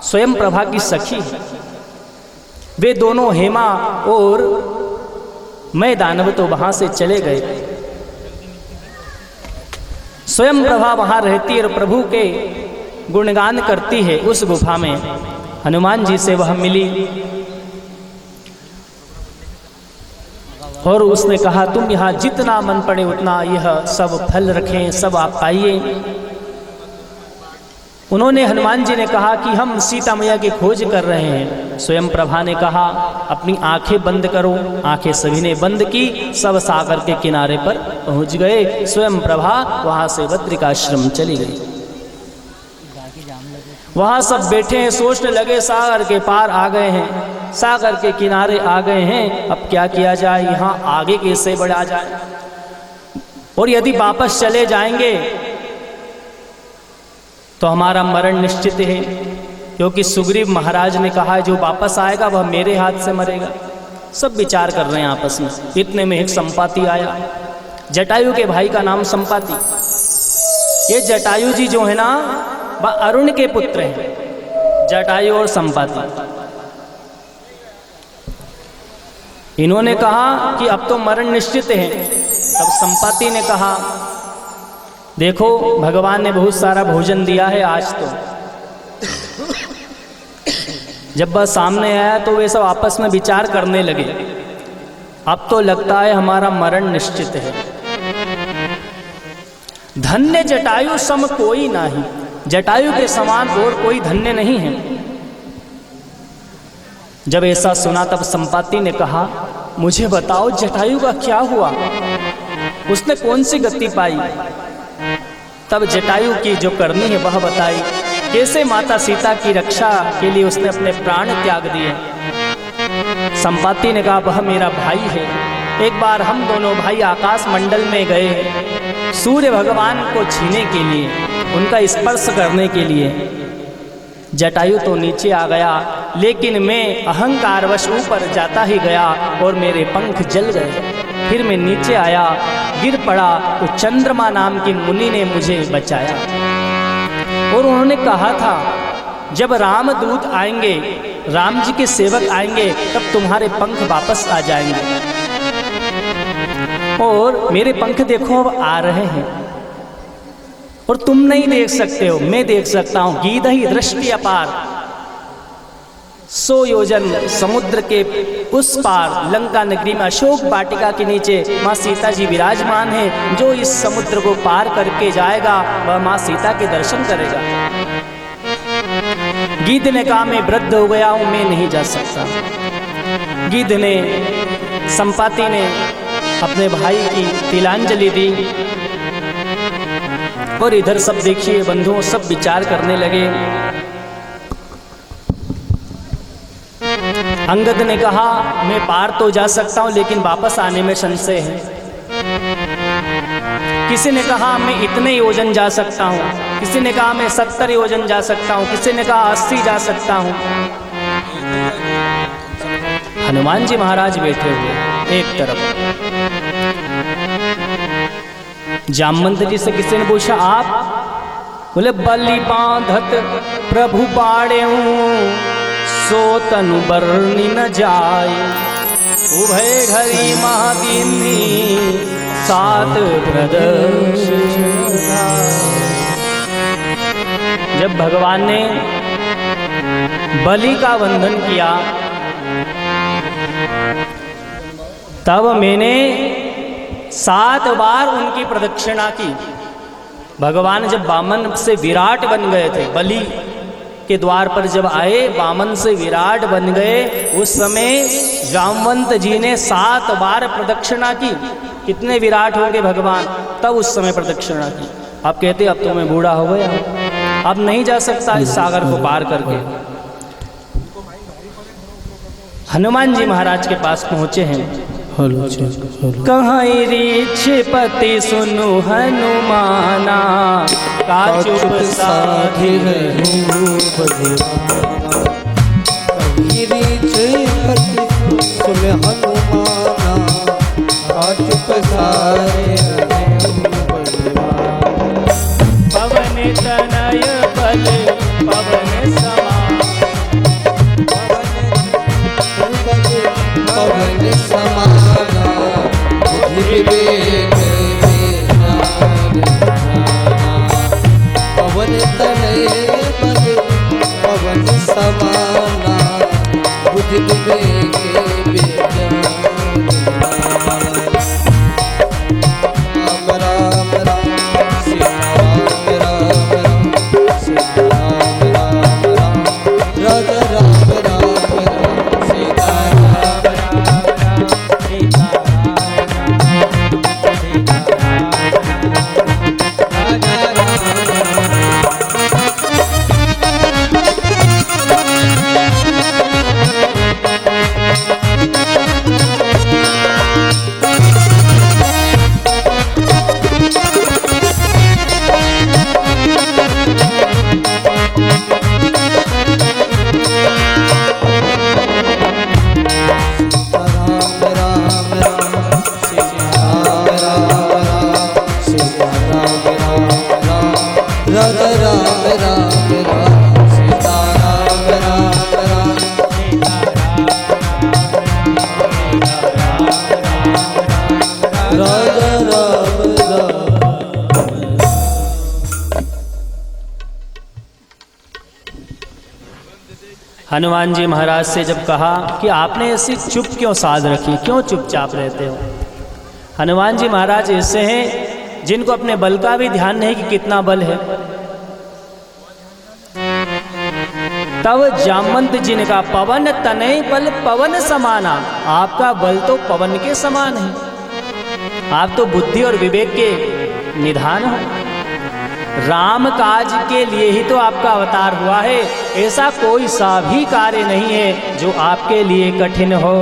स्वयं प्रभा की सखी है। वे दोनों हेमा और मैं दानव तो वहाँ से चले गए। स्वयं प्रभा वहाँ रहती और प्रभु के गुणगान करती है। उस गुफा में हनुमान जी से वह मिली और उसने कहा तुम यहाँ जितना मन पड़े उतना यह सब फल रखें, सब आप पाइए। उन्होंने हनुमान जी ने कहा कि हम सीता मैया की खोज कर रहे हैं। स्वयं प्रभा ने कहा अपनी आंखें बंद करो। आंखें सभी ने बंद की। सब सागर के किनारे पर पहुंच गए। स्वयं प्रभा वहां से बद्रिकाश्रम चली गई। वहां सब बैठे हैं, सोचने लगे सागर के पार आ गए हैं, सागर के किनारे आ गए हैं, अब क्या किया जाए, यहाँ आगे कैसे बढ़ा जाए। और यदि वापस चले जाएंगे तो हमारा मरण निश्चित है, क्योंकि सुग्रीव महाराज ने कहा जो वापस आएगा वह मेरे हाथ से मरेगा। सब विचार कर रहे हैं आपस में। इतने में एक संपाति आया। जटायु के भाई का नाम संपाति। ये जटायु जी जो है ना वह अरुण के पुत्र हैं, जटायु और संपाति। इन्होंने कहा कि अब तो मरण निश्चित है। तब संपाति ने कहा देखो भगवान ने बहुत सारा भोजन दिया है आज तो। जब वह सामने आया तो वे सब आपस में विचार करने लगे। अब तो लगता है हमारा मरण निश्चित है। धन्य जटायु सम कोई नहीं। जटायु के समान और कोई धन्य नहीं है। जब ऐसा सुना तब संपाति ने कहा मुझे बताओ जटायु का क्या हुआ, उसने कौन सी गति पाई। तब जटायु की जो करनी है वह बताई। कैसे माता सीता की रक्षा के लिए उसने अपने प्राण त्याग दिए। संपाति ने कहा वह मेरा भाई है। एक बार हम दोनों भाई आकाश मंडल में गए सूर्य भगवान को छीने के लिए, उनका स्पर्श करने के लिए। जटायु तो नीचे आ गया, लेकिन मैं अहंकारवश ऊपर जाता ही गया और मेरे पंख जल गए। फिर मैं नीचे आया, गिर पड़ा तो चंद्रमा नाम की मुनि ने मुझे बचाया। और उन्होंने कहा था जब रामदूत आएंगे, राम जी के सेवक आएंगे, तब तुम्हारे पंख वापस आ जाएंगे। और मेरे पंख देखो अब आ रहे हैं और तुम नहीं देख सकते हो, मैं देख सकता हूं। गीध ही दृष्टि अपार 100 योजन समुद्र के उस पार लंका नगरी में अशोक वाटिका के नीचे माँ सीता जी विराजमान है। जो इस समुद्र को पार करके जाएगा वह माँ सीता के दर्शन करेगा। गिद्ध ने कहा मैं वृद्ध हो गया हूं, मैं नहीं जा सकता। गिद्ध ने, संपाति ने अपने भाई की तिलांजलि दी। और इधर सब देखिए बंधुओं, सब विचार करने लगे। अंगद ने कहा मैं पार तो जा सकता हूं, लेकिन वापस आने में संशय है। किसी ने कहा मैं इतने योजन जा सकता हूं, किसी ने कहा मैं 70 योजन जा सकता हूं, किसी ने कहा 80 जा सकता हूं। हनुमान जी महाराज बैठे हुए एक तरफ। जामवंत जी से किसी ने पूछा आप? बोले बलि बांधत प्रभु बाड़ेऊ, सो तनु बरनी न जाए। उभय घरी महादीनी सात प्रदर्श। जब भगवान ने बलि का वंदन किया तब मैंने 7 बार उनकी प्रदक्षिणा की। भगवान जब वामन से विराट बन गए थे, बलि के द्वार पर जब आए, वामन से विराट बन गए, उस समय जामवंत जी ने 7 बार प्रदक्षिणा की। कितने विराट होंगे भगवान, तब उस समय प्रदक्षिणा की। आप कहते अब तो मैं बूढ़ा हो गया, अब नहीं जा सकता इस सागर को पार करके। हनुमान जी महाराज के पास पहुंचे हैं हेलो चेक कहाँ रीछपति सुनु हनुमाना का चुप साधि रहूं सुन हनुमाना का चुप साधि पवन तनय बल पवन समान पवन समाना विवेक पवन तनय बल पवन समाना बुद्धि विवेक राम राम राम सीता राम राम सीता राम राम राधा राम राम राम सीता राधा राम राम राम सीता राम राम राम राधा राम राम। हनुमान जी महाराज से जब कहा कि आपने ऐसी चुप क्यों साध रखी, क्यों चुपचाप रहते हो। हनुमान जी महाराज ऐसे हैं जिनको अपने बल का भी ध्यान नहीं कि कितना बल है। तब जामवंत जी ने कहा पवन तनय बल पवन समाना, आपका बल तो पवन के समान है, आप तो बुद्धि और विवेक के निधान हो। राम काज के लिए ही तो आपका अवतार हुआ है, ऐसा कोई सा भी कार्य नहीं है जो आपके लिए कठिन हो।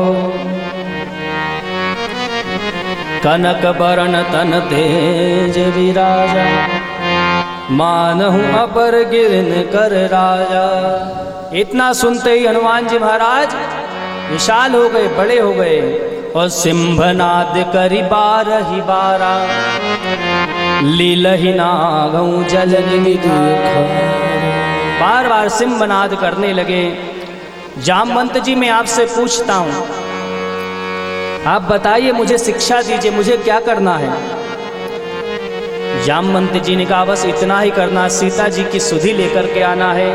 कनक बरन तन तेज विराजा, मानहु अपर गिरन कर राजा। इतना सुनते ही हनुमान जी महाराज विशाल हो गए, बड़े हो गए और सिंहनाद करी बारहि बारा, लीलहि नागऊ जल बार बार सिंहनाद करने लगे। जामवंत जी मैं आपसे पूछता हूँ, आप बताइए, मुझे शिक्षा दीजिए, मुझे क्या करना है। जामवंत जी ने कहा बस इतना ही करना, सीता जी की सुधि लेकर के आना है।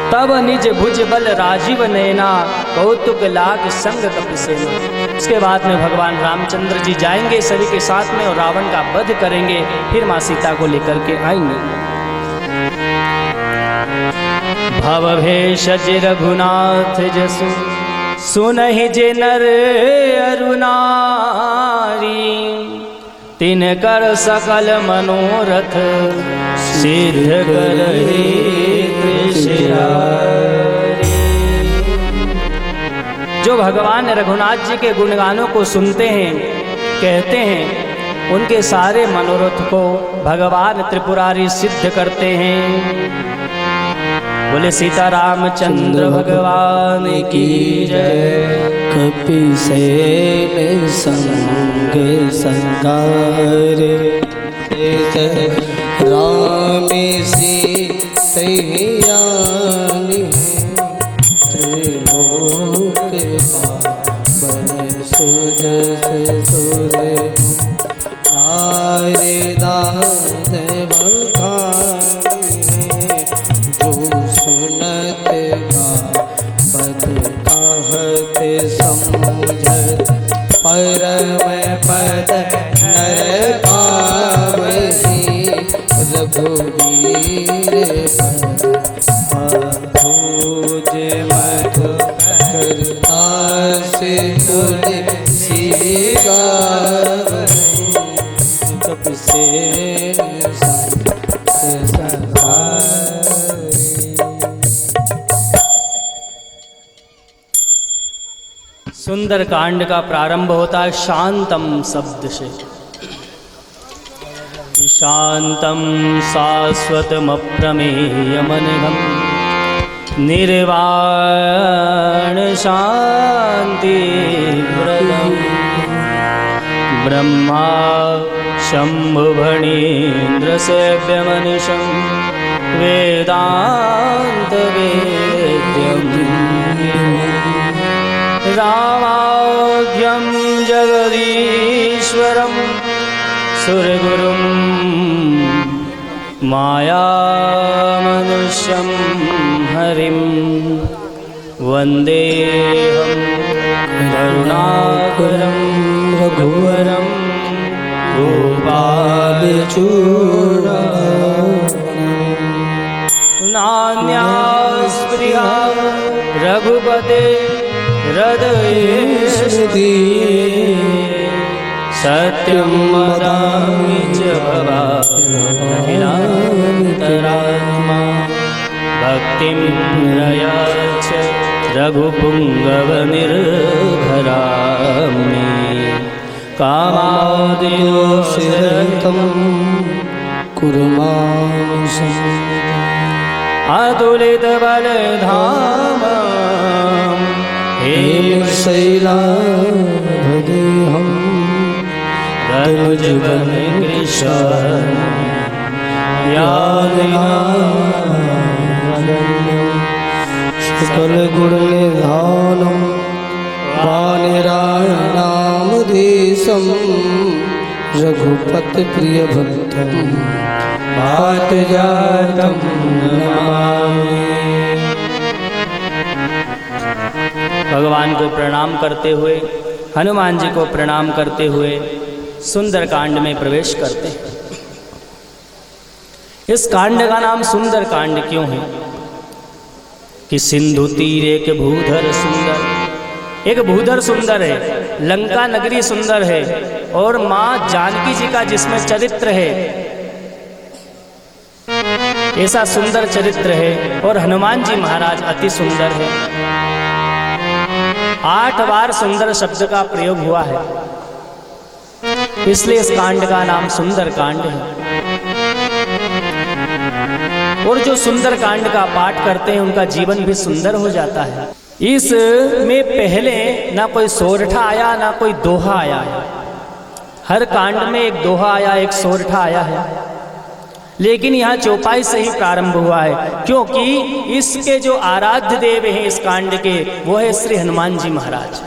तब निज भुज बल राजीव नैना, कौतुक लाग संग कपिसेना। उसके बाद में भगवान रामचंद्र जी जाएंगे सभी के साथ में और रावण का वध करेंगे, फिर माँ सीता को लेकर के आएंगे। भवभेष रघुनाथ जसु, सुनहि जे नर अरु नारी, तिनकर सकल मनोरथ सिद्ध करहि कृष्णारी। जो भगवान रघुनाथ जी के गुणगानों को सुनते हैं, कहते हैं, उनके सारे मनोरथ को भगवान त्रिपुरारी सिद्ध करते हैं। बोले सीता रामचंद्र भगवान की जय। कपिसेन संग संगार, राम सीतैया त्रिलोक पावन सुजस सुर, नारदास बखानी जो सुनत पद कहत समझत, परम पद नर पावहि, रघुवीर भोज मधु करता से तुलसी गावहि, कपिसेन संग संगारि। सुंदर कांड का प्रारंभ होता है शांतम शब्द से। शांतम शाश्वतमप्रमेयमनघम् निर्वाण शांति ब्रह्मा शंभुभणीन्द्रसेव्यमनिशं वेदांत वेद्यम् रामाख्यं जगदीश्वरं सुरगुरुं मायामनुष्यं हरिं वन्देऽहं करुणाकरं रघुवरं गोपालचूडामणिं नान्यास्पृहा रघुपते हृदयेष्वति सत्यं वदामि च भवामि भक्तिं प्रयाच रघुपुङ्गवनिर्भरामि कामादियोषितं कुरु मां अतुलितबलधाम शैलाभदेहं रनुजवनकृशानं सकलगुणनिधानं वानरायणामधीशं रघुपतिप्रियभक्तं पारिजातं नमामि। भगवान को प्रणाम करते हुए, हनुमान जी को प्रणाम करते हुए सुंदर कांड में प्रवेश करते हैं। इस कांड का नाम सुंदर कांड क्यों है कि सिंधु तीर एक भूधर सुंदर, एक भूधर सुंदर है, लंका नगरी सुंदर है, और माँ जानकी जी का जिसमें चरित्र है ऐसा सुंदर चरित्र है, और हनुमान जी महाराज अति सुंदर है। 8 बार सुंदर शब्द का प्रयोग हुआ है, इसलिए इस कांड का नाम सुंदर कांड है। और जो सुंदर कांड का पाठ करते हैं उनका जीवन भी सुंदर हो जाता है। इसमें पहले ना कोई सोरठा आया ना कोई दोहा आया है। हर कांड में एक दोहा आया, एक सोरठा आया है, लेकिन यहाँ चौपाई से ही प्रारंभ हुआ है, क्योंकि इसके जो आराध्य देव हैं इस कांड के, वो है श्री हनुमान जी महाराज।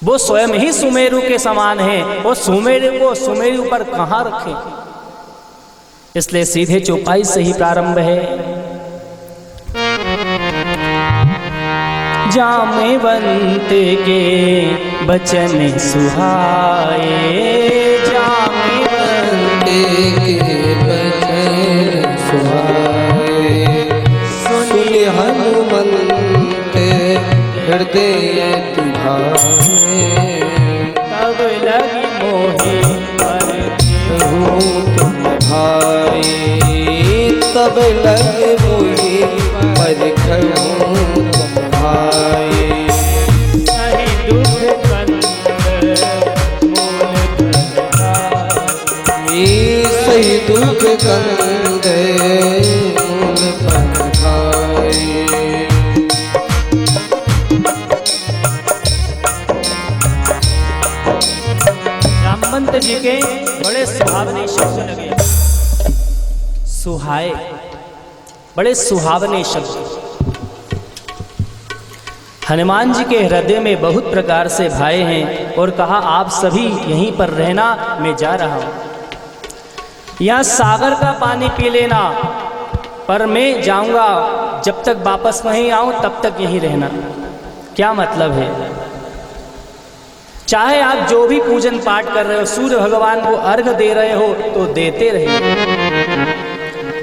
वो स्वयं ही सुमेरु के समान हैं, और सुमेरु को सुमेरु पर कहाँ रखें, इसलिए सीधे चौपाई से ही प्रारंभ है। जामवंत के बचन सुहाए, जामवंत के बचन सुहाए, सुनि हनुमंत हृदय तुझाए, तब लगी मोहि पर तुम भाई, तब लगे मोहि पर तुम भाई, सही दुख कंद मूल सही दुख कंद मूल पर खाए। रामवंत जी के बड़े सुहावने शब्द लगे, सुहाए, बड़े सुहावने शब्द। हनुमान जी के हृदय में बहुत प्रकार से भाए हैं, और कहा आप सभी यहीं पर रहना, मैं जा रहा हूं। यहाँ सागर का पानी पी लेना, पर मैं जाऊंगा, जब तक वापस वहीं आऊं तब तक यहीं रहना। क्या मतलब है? चाहे आप जो भी पूजन पाठ कर रहे हो, सूर्य भगवान को अर्घ दे रहे हो तो देते रहिए,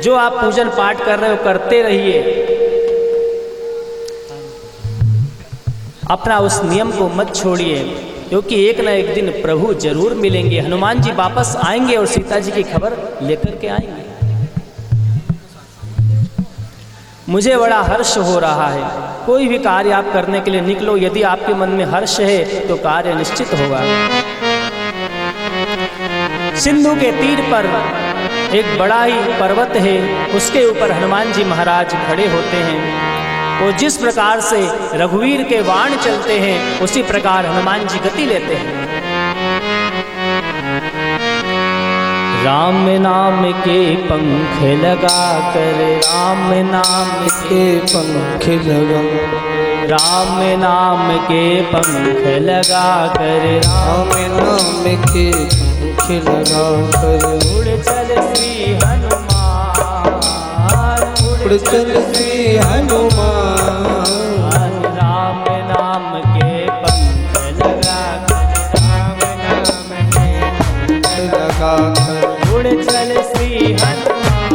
जो आप पूजन पाठ कर रहे हो करते रहिए, अपना उस नियम को मत छोड़िए, क्योंकि एक ना एक दिन प्रभु जरूर मिलेंगे। हनुमान जी वापस आएंगे और सीता जी की खबर लेकर के आएंगे। मुझे बड़ा हर्ष हो रहा है। कोई भी कार्य आप करने के लिए निकलो, यदि आपके मन में हर्ष है तो कार्य निश्चित होगा। सिंधु के तीर पर एक बड़ा ही पर्वत है, उसके ऊपर हनुमान जी महाराज खड़े होते हैं। और जिस प्रकार से रघुवीर के बाण चलते हैं उसी प्रकार हनुमान जी गति लेते हैं। राम नाम के पंख लगा कर, राम नाम के पंख लगा, राम नाम के पंख लगा कर, राम नाम के पंख लगा कर, उड़ चल श्री हनुमान, उड़ चल श्री हनुमान। राम नाम के पंख लगा कर, राम नाम के पंख लगा कर, उड़ चल श्री हनुमान,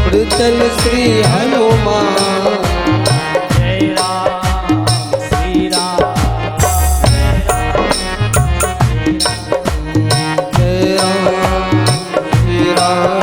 उड़ चल श्री हनुमान। जय राम श्री राम, जय राम श्री राम।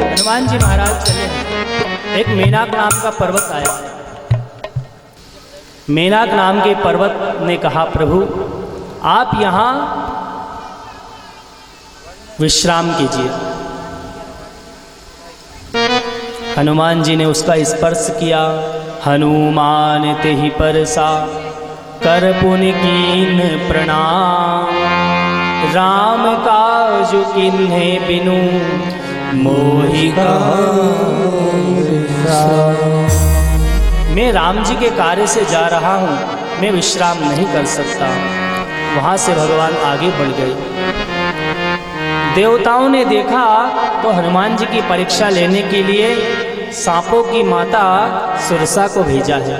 हनुमान जी महाराज चले हैं। एक मेनाक नाम का पर्वत आया। मेनाक नाम के पर्वत ने कहा, प्रभु आप यहाँ विश्राम कीजिए। हनुमान जी ने उसका स्पर्श किया। हनुमान तेहि परसा कर पुनि कीन प्रणाम, राम काज किन्हे बिनु मोहि मैं राम जी के कार्य से जा रहा हूँ, मैं विश्राम नहीं कर सकता। वहाँ से भगवान आगे बढ़ गए। देवताओं ने देखा तो हनुमान जी की परीक्षा लेने के लिए सांपों की माता सुरसा को भेजा है।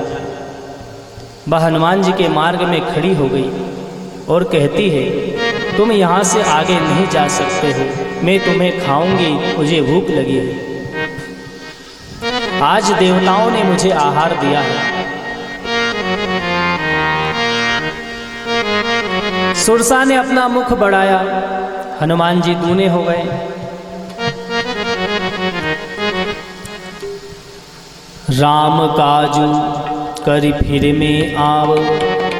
वह हनुमान जी के मार्ग में खड़ी हो गई और कहती है, तुम यहाँ से आगे नहीं जा सकते हो, मैं तुम्हें खाऊंगी, मुझे भूख लगी है। आज देवताओं ने मुझे आहार दिया है। सुरसा ने अपना मुख बढ़ाया, हनुमान जी दूने हो गए। राम काजू करि फिर में आव,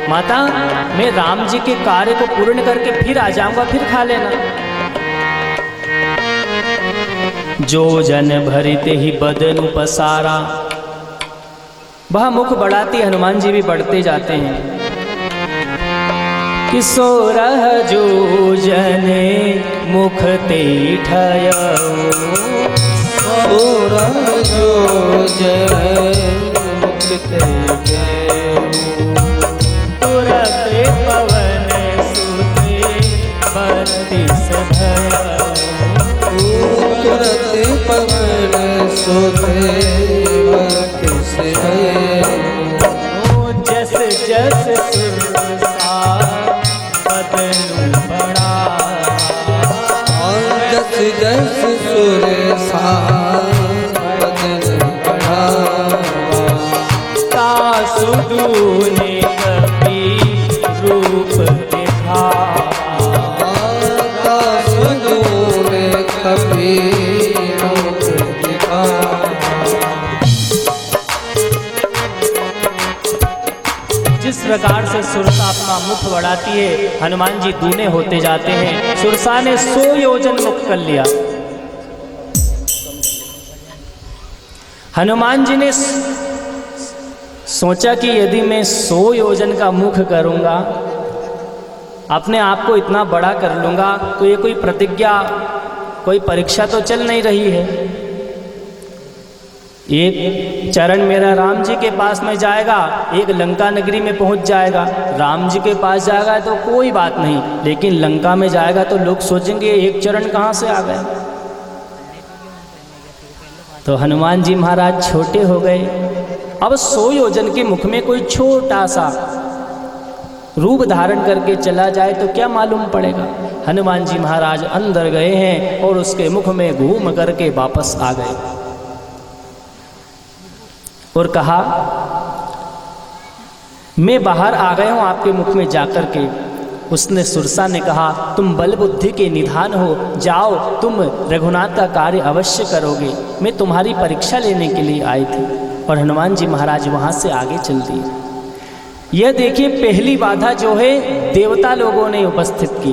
माता मैं राम जी के कार्य को पूर्ण करके फिर आ जाऊंगा, फिर खा लेना। जो जन भरते ही बदन पसारा, वह मुख बढ़ाती हनुमान जी भी बढ़ते जाते हैं। किशोरह जो जन मुख ते ठयो, किशोरह जो जन मुख ते ठयो, तुरते पवन सुते बत्तीस भयो, तुरते पवन सुते बत्तीस भयो। जस जस सुरसा बदन बढ़ावा, जस जस सुरसा बदन बढ़ावा, तासु दूने कपि रूप दिखावा, तासु दूने कपि रूप दिखावा। जिस प्रकार से सुरसा अपना मुख बढ़ाती है, हनुमान जी दूने होते जाते हैं। सुरसा ने 100 योजन मुख कर लिया। हनुमान जी ने सोचा कि यदि मैं 100 योजन का मुख करूंगा, अपने आप को इतना बड़ा कर लूंगा, तो ये कोई प्रतिज्ञा, कोई परीक्षा तो चल नहीं रही है। एक चरण मेरा राम जी के पास में जाएगा, एक लंका नगरी में पहुंच जाएगा। राम जी के पास जाएगा तो कोई बात नहीं, लेकिन लंका में जाएगा तो लोग सोचेंगे एक चरण कहाँ से आ गए। तो हनुमान जी महाराज छोटे हो गए। अब 100 योजन के मुख में कोई छोटा सा रूप धारण करके चला जाए तो क्या मालूम पड़ेगा। हनुमान जी महाराज अंदर गए हैं और उसके मुख में घूम करके वापस आ गए और कहा, मैं बाहर आ गया हूं आपके मुख में जाकर के। उसने सुरसा ने कहा, तुम बल बुद्धि के निधान हो, जाओ तुम रघुनाथ का कार्य अवश्य करोगे, मैं तुम्हारी परीक्षा लेने के लिए आई थी। और हनुमान जी महाराज वहां से आगे चल दिए। यह देखिए पहली बाधा जो है देवता लोगों ने उपस्थित की।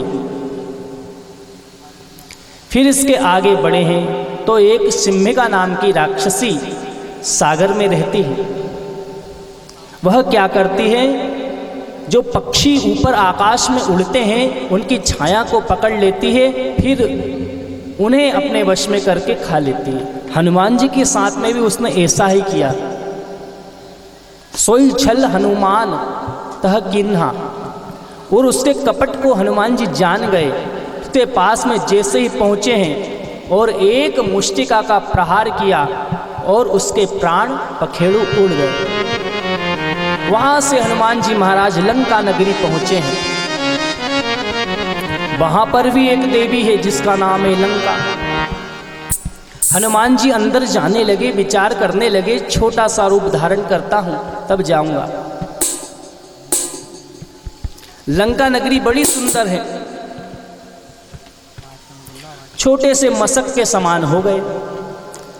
फिर इसके आगे बढ़े हैं तो एक सिम्हिका नाम की राक्षसी सागर में रहती है। वह क्या करती है, जो पक्षी ऊपर आकाश में उड़ते हैं उनकी छाया को पकड़ लेती है, फिर उन्हें अपने वश में करके खा लेती है। हनुमान जी के साथ में भी उसने ऐसा ही किया। सोई छल हनुमान तह किन्हा, और उसके कपट को हनुमान जी जान गए। उसके पास में जैसे ही पहुँचे हैं और एक मुष्टिका का प्रहार किया और उसके प्राण पखेरु उड़ गए। वहां से हनुमान जी महाराज लंका नगरी पहुंचे हैं। वहां पर भी एक देवी है जिसका नाम है लंका। हनुमान जी अंदर जाने लगे, विचार करने लगे, छोटा सा रूप धारण करता हूं तब जाऊंगा। लंका नगरी बड़ी सुंदर है, छोटे से मशक के समान हो गए।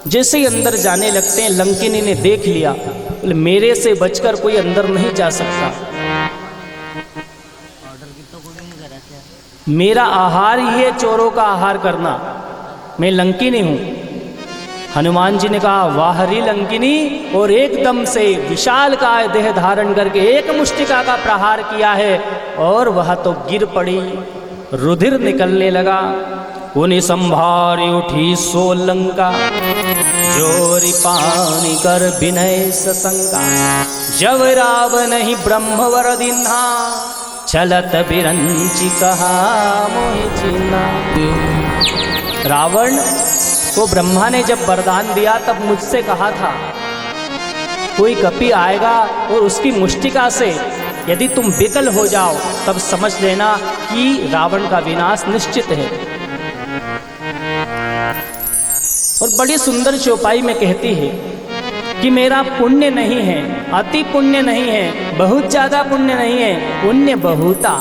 जैसे ही अंदर जाने लगते हैं, लंकिनी ने देख लिया, मेरे से बचकर कोई अंदर नहीं जा सकता। मेरा आहार ही है चोरों का आहार करना, मैं लंकिनी हूं। हनुमान जी ने कहा, वाह री लंकिनी, और एकदम से विशाल काय देह धारण करके एक मुष्टिका का प्रहार किया है और वह तो गिर पड़ी, रुधिर निकलने लगा। उन्हें संभारी उठी सो लंका, जोरी पानी कर विनय सशंका। जब रावण ही ब्रह्मवर दिन्हा, चलत बिरंची कहा मोहि चिन्हा। रावण को ब्रह्मा ने जब वरदान दिया तब मुझसे कहा था, कोई कपि आएगा और उसकी मुष्टिका से यदि तुम विकल हो जाओ तब समझ लेना कि रावण का विनाश निश्चित है। और बड़ी सुंदर चौपाई में कहती है कि मेरा पुण्य नहीं है, अति पुण्य नहीं है, बहुत ज्यादा पुण्य नहीं है, पुण्य बहुता।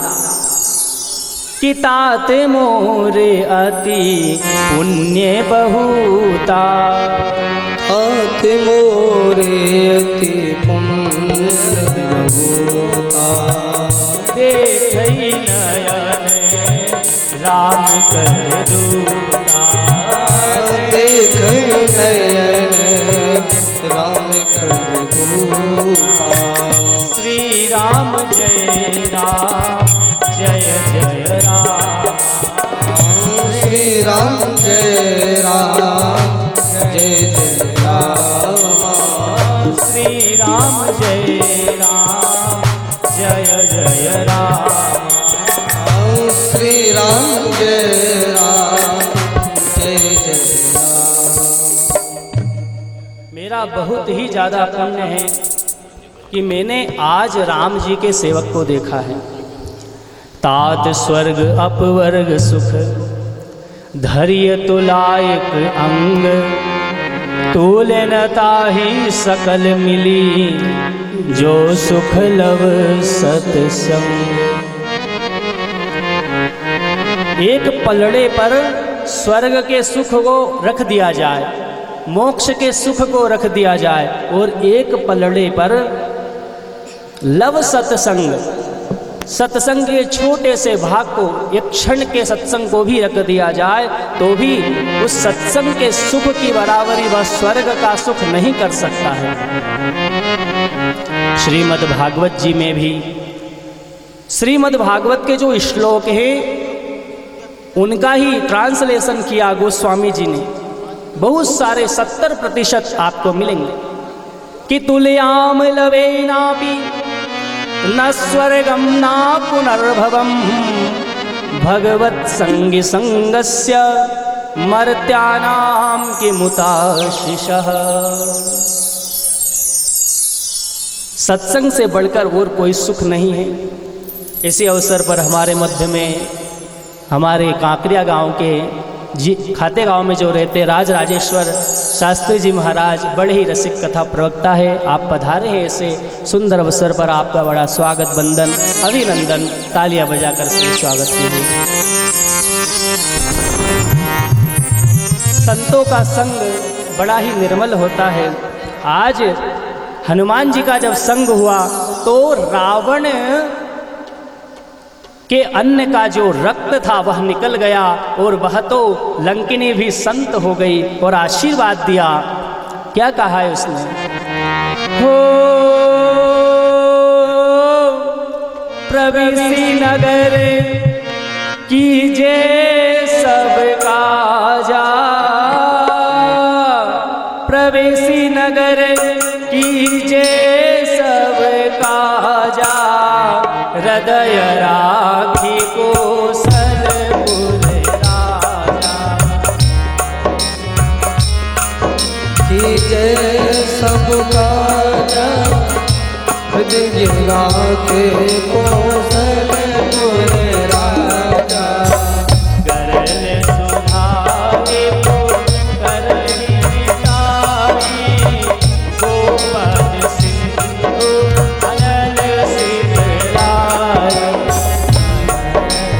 कि ताते मोरे अति पुण्य बहुता, ताते मोरे अति पुण्य बहुता। देखई नयन राम कर दूता, देखई नयन राम कर दूता। श्री राम जय राम जय जय राम। श्री राम जय राम जय जय राम। श्री राम जय राम जय जय राम। श्री राम जय राम जय जय राम। मेरा बहुत ही ज़्यादा पुण्य है कि मैंने आज राम जी के सेवक को देखा है। तात स्वर्ग अपवर्ग सुख, धैर्य तुलायक अंग। तूले न ताहि सकल मिली, जो सुख लव सतसंग। एक पलड़े पर स्वर्ग के सुख को रख दिया जाए, मोक्ष के सुख को रख दिया जाए, और एक पलड़े पर लव सत्संग, सत्संग के छोटे से भाग को, एक क्षण के सत्संग को भी रख दिया जाए तो भी उस सत्संग के सुख की बराबरी वह स्वर्ग का सुख नहीं कर सकता है। श्रीमद् भागवत जी में भी, श्रीमद् भागवत के जो श्लोक है उनका ही ट्रांसलेशन किया गोस्वामी जी ने। बहुत सारे 70% आपको मिलेंगे कि तुल्याम लवेनापि न स्वर्गम न पुनर्भवम भगवत संगी संगस्य मर्त्यानाम किमुताशिषः। सत्संग से बढ़कर और कोई सुख नहीं है। इसी अवसर पर हमारे मध्य में हमारे कांकरिया गांव के खाते गांव में जो रहते राज राजेश्वर शास्त्री जी महाराज बड़े ही रसिक कथा प्रवक्ता है। आप पधारे हैं, ऐसे सुंदर अवसर पर आपका बड़ा स्वागत, वंदन, अभिनंदन, तालियां बजाकर से स्वागत कीजिए। संतों का संग बड़ा ही निर्मल होता है। आज हनुमान जी का जब संग हुआ तो रावण के अन्न का जो रक्त था वह निकल गया और वह तो लंकिनी भी संत हो गई और आशीर्वाद दिया। क्या कहा है उसने? हो प्रवेशी नगर कीजे सब काजा, प्रवेशी नगर कीजे सब काजा, हृदय राखी कौशलपुर राजा। कीजे सब काजा, हृदय राखे कौशलपुर राजा। करल सुधारे को करहि विताई, गोपद सिंधु अनल सिद्धराय।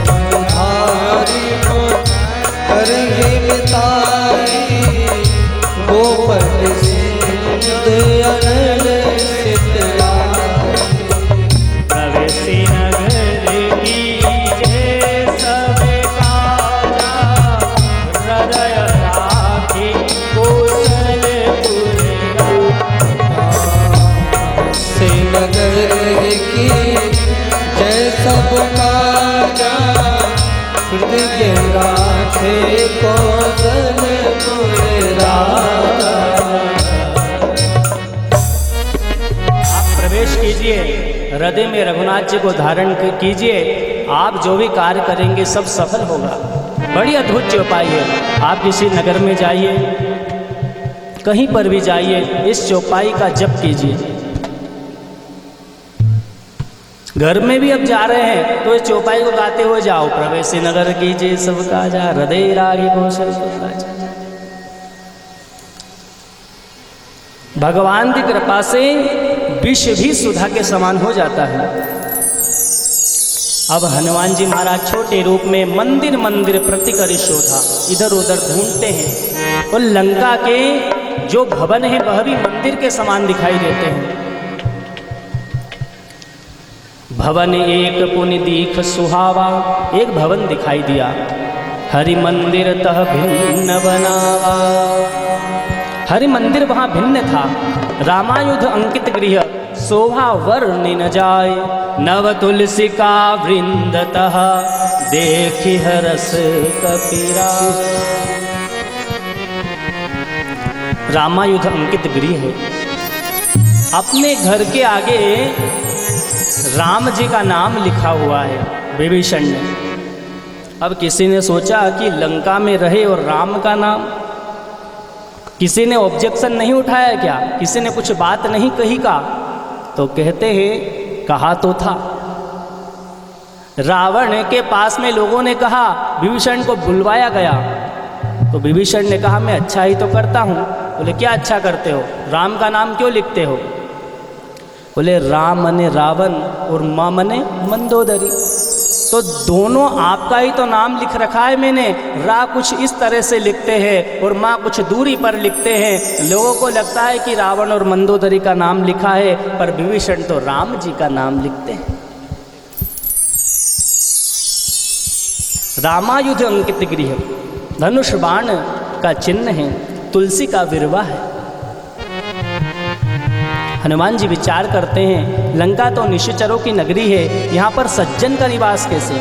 सुधारी को करहि विताई, गोपद सिंधु अनल सिद्धराय। प्रवेशी नगर कीजे सब काजा, हृदय राखी कौशलपुर राजा। से नगर की जय सब काजा, हृदय राखे कौशलपुर राजा। आप प्रवेश कीजिए, हृदय में रघुनाथ जी को धारण कीजिए। आप जो भी कार्य करेंगे सब सफल होगा। बड़ी अद्भुत चौपाई है। आप किसी नगर में जाइए, कहीं पर भी जाइए, इस चौपाई का जप कीजिए। घर में भी अब जा रहे हैं तो इस चौपाई को गाते हुए जाओ। प्रवेशी नगर कीजिए सब काजा, हृदय राखी कौशलपुर राजा। भगवान की कृपा से विष भी सुधा के समान हो जाता है। अब हनुमान जी महाराज छोटे रूप में मंदिर मंदिर प्रति कर शोधा, इधर उधर ढूंढते हैं और लंका के जो भवन है वह भी मंदिर के समान दिखाई देते हैं। भवन एक पुनि दीख सुहावा, एक भवन दिखाई दिया। हरि मंदिर तह भिन्न बनावा, हरि मंदिर वहाँ भिन्न था। रामायुध अंकित गृह शोभा वर्णि न जाय, नव तुलसी का वृंदतः देखि हरस कपीरा। रामायुध अंकित गृह है। अपने घर के आगे राम जी का नाम लिखा हुआ है विभीषण ने। अब किसी ने सोचा कि लंका में रहे और राम का नाम, किसी ने ऑब्जेक्शन नहीं उठाया क्या? किसी ने कुछ बात नहीं कही का? तो कहते हैं कहा तो था। रावण के पास में लोगों ने कहा, विभीषण को बुलवाया गया तो विभीषण ने कहा मैं अच्छा ही तो करता हूँ। बोले क्या अच्छा करते हो? राम का नाम क्यों लिखते हो? बोले राम मने रावण और माँ मने मंदोदरी, तो दोनों आपका ही तो नाम लिख रखा है मैंने। रा कुछ इस तरह से लिखते हैं और माँ कुछ दूरी पर लिखते हैं। लोगों को लगता है कि रावण और मंदोदरी का नाम लिखा है, पर विभीषण तो राम जी का नाम लिखते हैं। रामायुध अंकित गृह, धनुष बाण का चिन्ह है, तुलसी का विरवा है। हनुमान जी विचार करते हैं लंका तो निशाचरों की नगरी है, यहाँ पर सज्जन का निवास कैसे?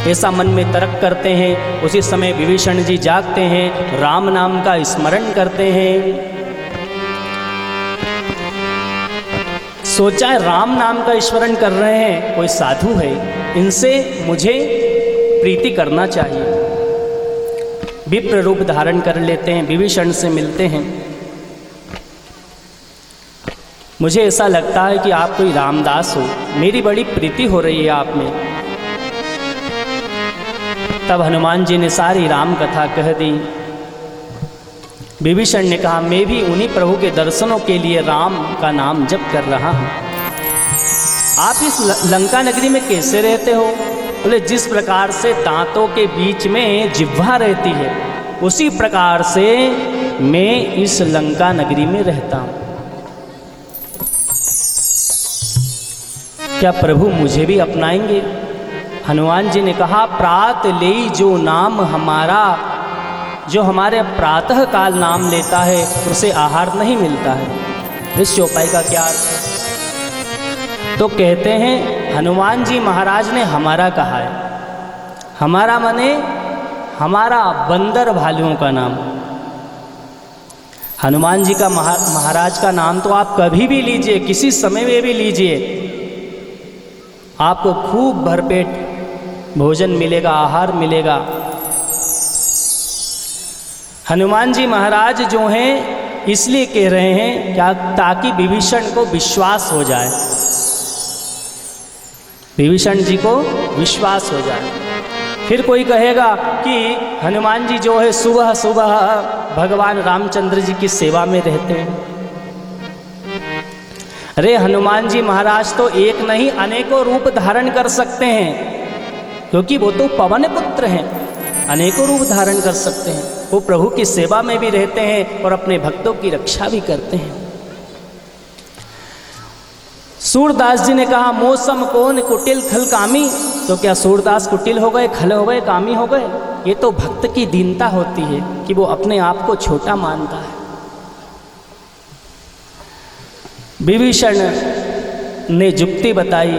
ऐसा मन में तर्क करते हैं। उसी समय विभीषण जी जागते हैं, राम नाम का स्मरण करते हैं। सोचा है राम नाम का स्मरण कर रहे हैं, कोई साधु है, इनसे मुझे प्रीति करना चाहिए। विप्र रूप धारण कर लेते हैं, विभीषण से मिलते हैं। मुझे ऐसा लगता है कि आप कोई रामदास हो, मेरी बड़ी प्रीति हो रही है आप में। तब हनुमान जी ने सारी राम कथा कह दी। विभीषण ने कहा, मैं भी उन्हीं प्रभु के दर्शनों के लिए राम का नाम जप कर रहा हूँ। आप इस लंका नगरी में कैसे रहते हो? बोले, जिस प्रकार से दांतों के बीच में जिह्वा रहती है, उसी प्रकार से मैं इस लंका नगरी में रहता हूँ। क्या प्रभु मुझे भी अपनाएंगे? हनुमान जी ने कहा, प्रात ले जो नाम हमारा, जो हमारे प्रातः काल नाम लेता है उसे आहार नहीं मिलता है। इस चौपाई का क्या अर्थ है? तो कहते हैं हनुमान जी महाराज ने हमारा कहा है। हमारा माने हमारा बंदर भालुओं का नाम। हनुमान जी का महाराज का नाम तो आप कभी भी लीजिए, किसी समय में भी लीजिए, आपको खूब भरपेट भोजन मिलेगा, आहार मिलेगा। हनुमान जी महाराज जो हैं इसलिए कह रहे हैं क्या, ताकि विभीषण को विश्वास हो जाए, विभीषण जी को विश्वास हो जाए। फिर कोई कहेगा कि हनुमान जी जो है सुबह सुबह भगवान रामचंद्र जी की सेवा में रहते हैं। अरे हनुमान जी महाराज तो एक नहीं अनेकों रूप धारण कर सकते हैं, क्योंकि वो तो पवन पुत्र हैं, अनेकों रूप धारण कर सकते हैं। वो प्रभु की सेवा में भी रहते हैं और अपने भक्तों की रक्षा भी करते हैं। सूरदास जी ने कहा, मौसम कौन कुटिल खल कामी। तो क्या सूरदास कुटिल हो गए, खल हो गए, कामी हो गए? ये तो भक्त की दीनता होती है कि वो अपने आप को छोटा मानता है। विभीषण ने युक्ति बताई,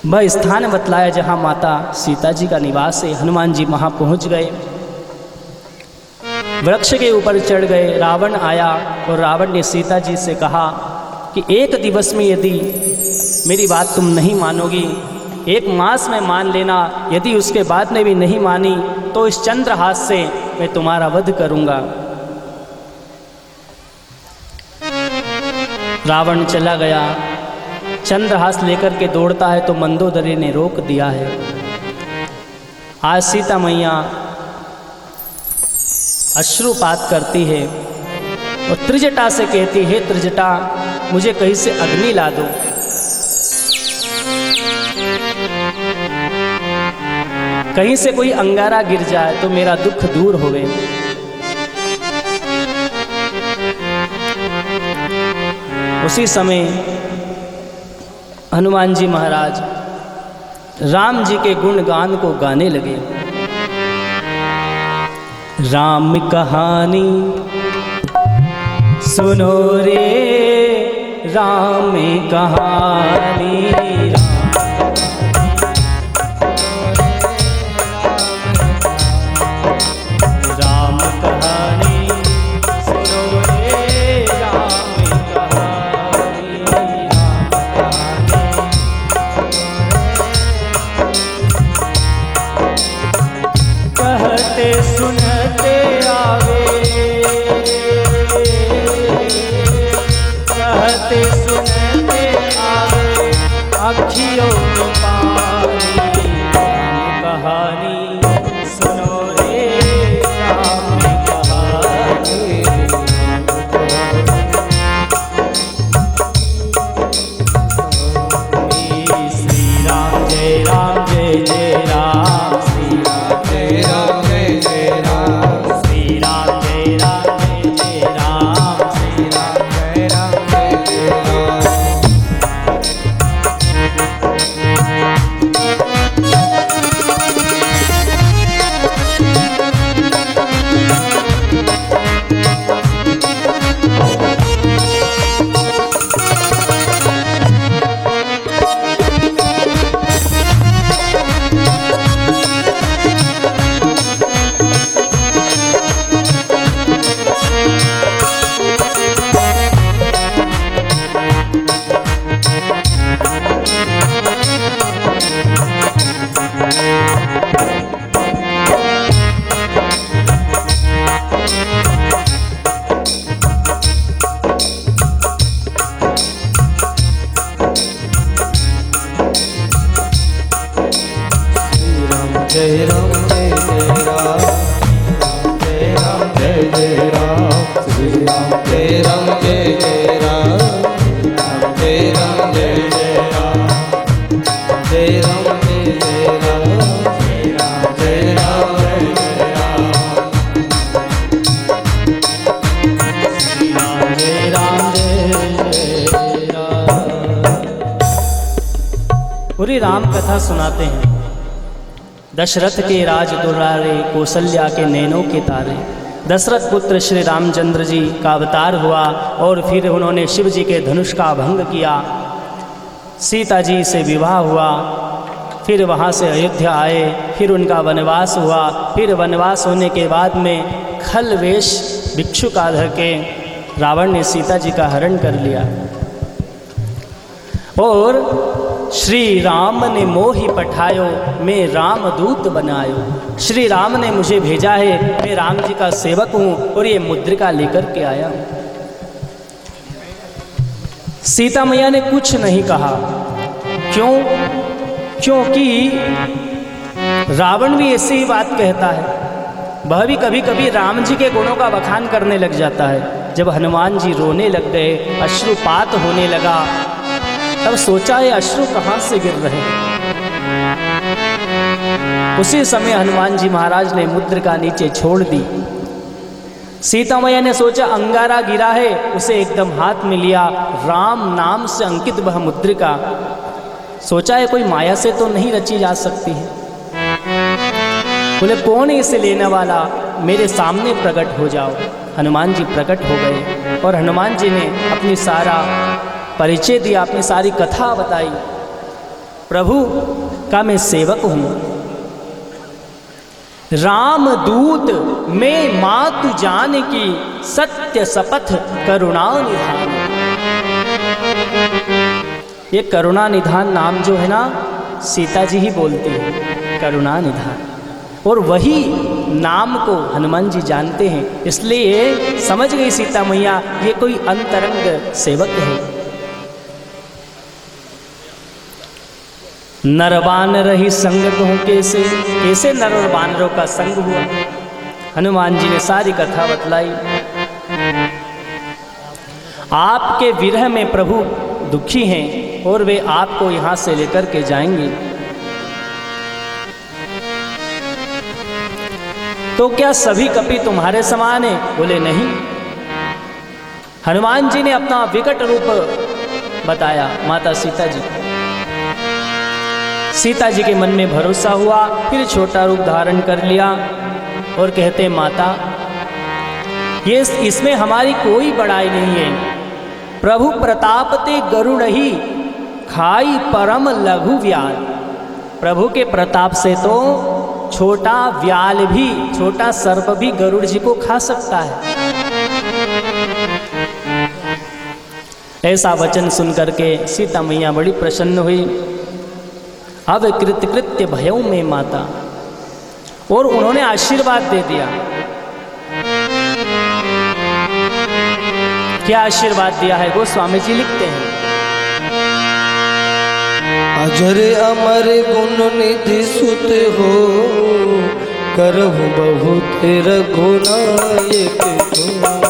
वह स्थान बतलाया जहाँ माता सीता जी का निवास है। हनुमान जी वहाँ पहुँच गए, वृक्ष के ऊपर चढ़ गए। रावण आया और रावण ने सीता जी से कहा कि एक दिवस में यदि मेरी बात तुम नहीं मानोगी, एक मास में मान लेना, यदि उसके बाद में भी नहीं मानी तो इस चंद्रहास से मैं तुम्हारा वध करूँगा। रावण चला गया, चंद्रहास लेकर के दौड़ता है तो मंदोदरी ने रोक दिया है। आज सीता मैया अश्रुपात करती है और त्रिजटा से कहती है, त्रिजटा मुझे कहीं से अग्नि ला दो। कहीं से कोई अंगारा गिर जाए तो मेरा दुख दूर होवे। उसी समय हनुमान जी महाराज राम जी के गुणगान को गाने लगे। राम कहानी सुनो रे, राम कहानी, राम कहानी सुनो रे, राम कहानी, कहते सुनते आवे, कहते सुनते आवे, अखियों में पानी। राम कहानी सुनो रे, राम कहानी, श्री राम जय राम जय जय राम, श्री राम जय राम जय जय राम, श्री राम जय राम जय जय राम, श्री राम जय राम जय जय राम। पूरी राम कथा सुनाते हैं। दशरथ के राज दुलारे, कौशल्या के नैनों के तारे। दशरथ पुत्र श्री रामचंद्र जी का अवतार हुआ और फिर उन्होंने शिव जी के धनुष का भंग किया। सीता जी से विवाह हुआ, फिर वहाँ से अयोध्या आए, फिर उनका वनवास हुआ। फिर वनवास होने के बाद में खल वेश भिक्षु का धर के रावण ने सीता जी का हरण कर लिया और श्री राम ने मोहि पठायो, मैं रामदूत बनायो। श्री राम ने मुझे भेजा है, मैं राम जी का सेवक हूँ और ये मुद्रिका लेकर के आया हूँ। सीता मैया ने कुछ नहीं कहा। क्यों? क्योंकि रावण भी ऐसी ही बात कहता है। वह भी कभी कभी राम जी के गुणों का बखान करने लग जाता है। जब हनुमान जी रोने लग गए, अश्रुपात होने लगा, तब सोचा ये अश्रु कहाँ से गिर रहे हैं। उसी समय हनुमान जी महाराज ने मुद्रिका नीचे छोड़ दी। सीता मैया ने सोचा अंगारा गिरा है, उसे एकदम हाथ में लिया। राम नाम से अंकित वह मुद्रिका, सोचा है कोई माया से तो नहीं रची जा सकती है। बोले कौन है इसे लेने वाला, मेरे सामने प्रकट हो जाओ। हनुमान जी प्रकट हो गए और हनुमान जी ने अपनी सारा परिचय दिया, अपनी सारी कथा बताई। प्रभु का मैं सेवक हूँ, रामदूत मैं मातु जान की, सत्य शपथ करुणा निधान। ये करुणा निधान नाम जो है ना, सीता जी ही बोलती है, करुणा निधान। और वही नाम को हनुमान जी जानते हैं, इसलिए समझ गई सीता मैया ये कोई अंतरंग सेवक है। नरवान रही संग कहूँ कैसे, कैसे नर और वानरों का संग हुआ। हनुमान जी ने सारी कथा बतलाई। आपके विरह में प्रभु दुखी हैं और वे आपको यहाँ से लेकर के जाएंगे। तो क्या सभी कपि तुम्हारे समान है? बोले नहीं। हनुमान जी ने अपना विकट रूप बताया माता सीता जी। सीता जी के मन में भरोसा हुआ, फिर छोटा रूप धारण कर लिया और कहते माता ये इसमें हमारी कोई बड़ाई नहीं है। प्रभु प्रतापते गरुड़ ही, खाई परम लघु व्याल। प्रभु के प्रताप से तो छोटा व्याल भी, छोटा सर्प भी गरुड़ जी को खा सकता है। ऐसा वचन सुन करके सीता मैया बड़ी प्रसन्न हुई। अब कृतकृत्य भयौ में माता, और उन्होंने आशीर्वाद दे दिया। क्या आशीर्वाद दिया है गोस्वामी जी लिखते हैं, अजर अमर गुण निधि सुत हो, करहु बहुत रघुनायक हो।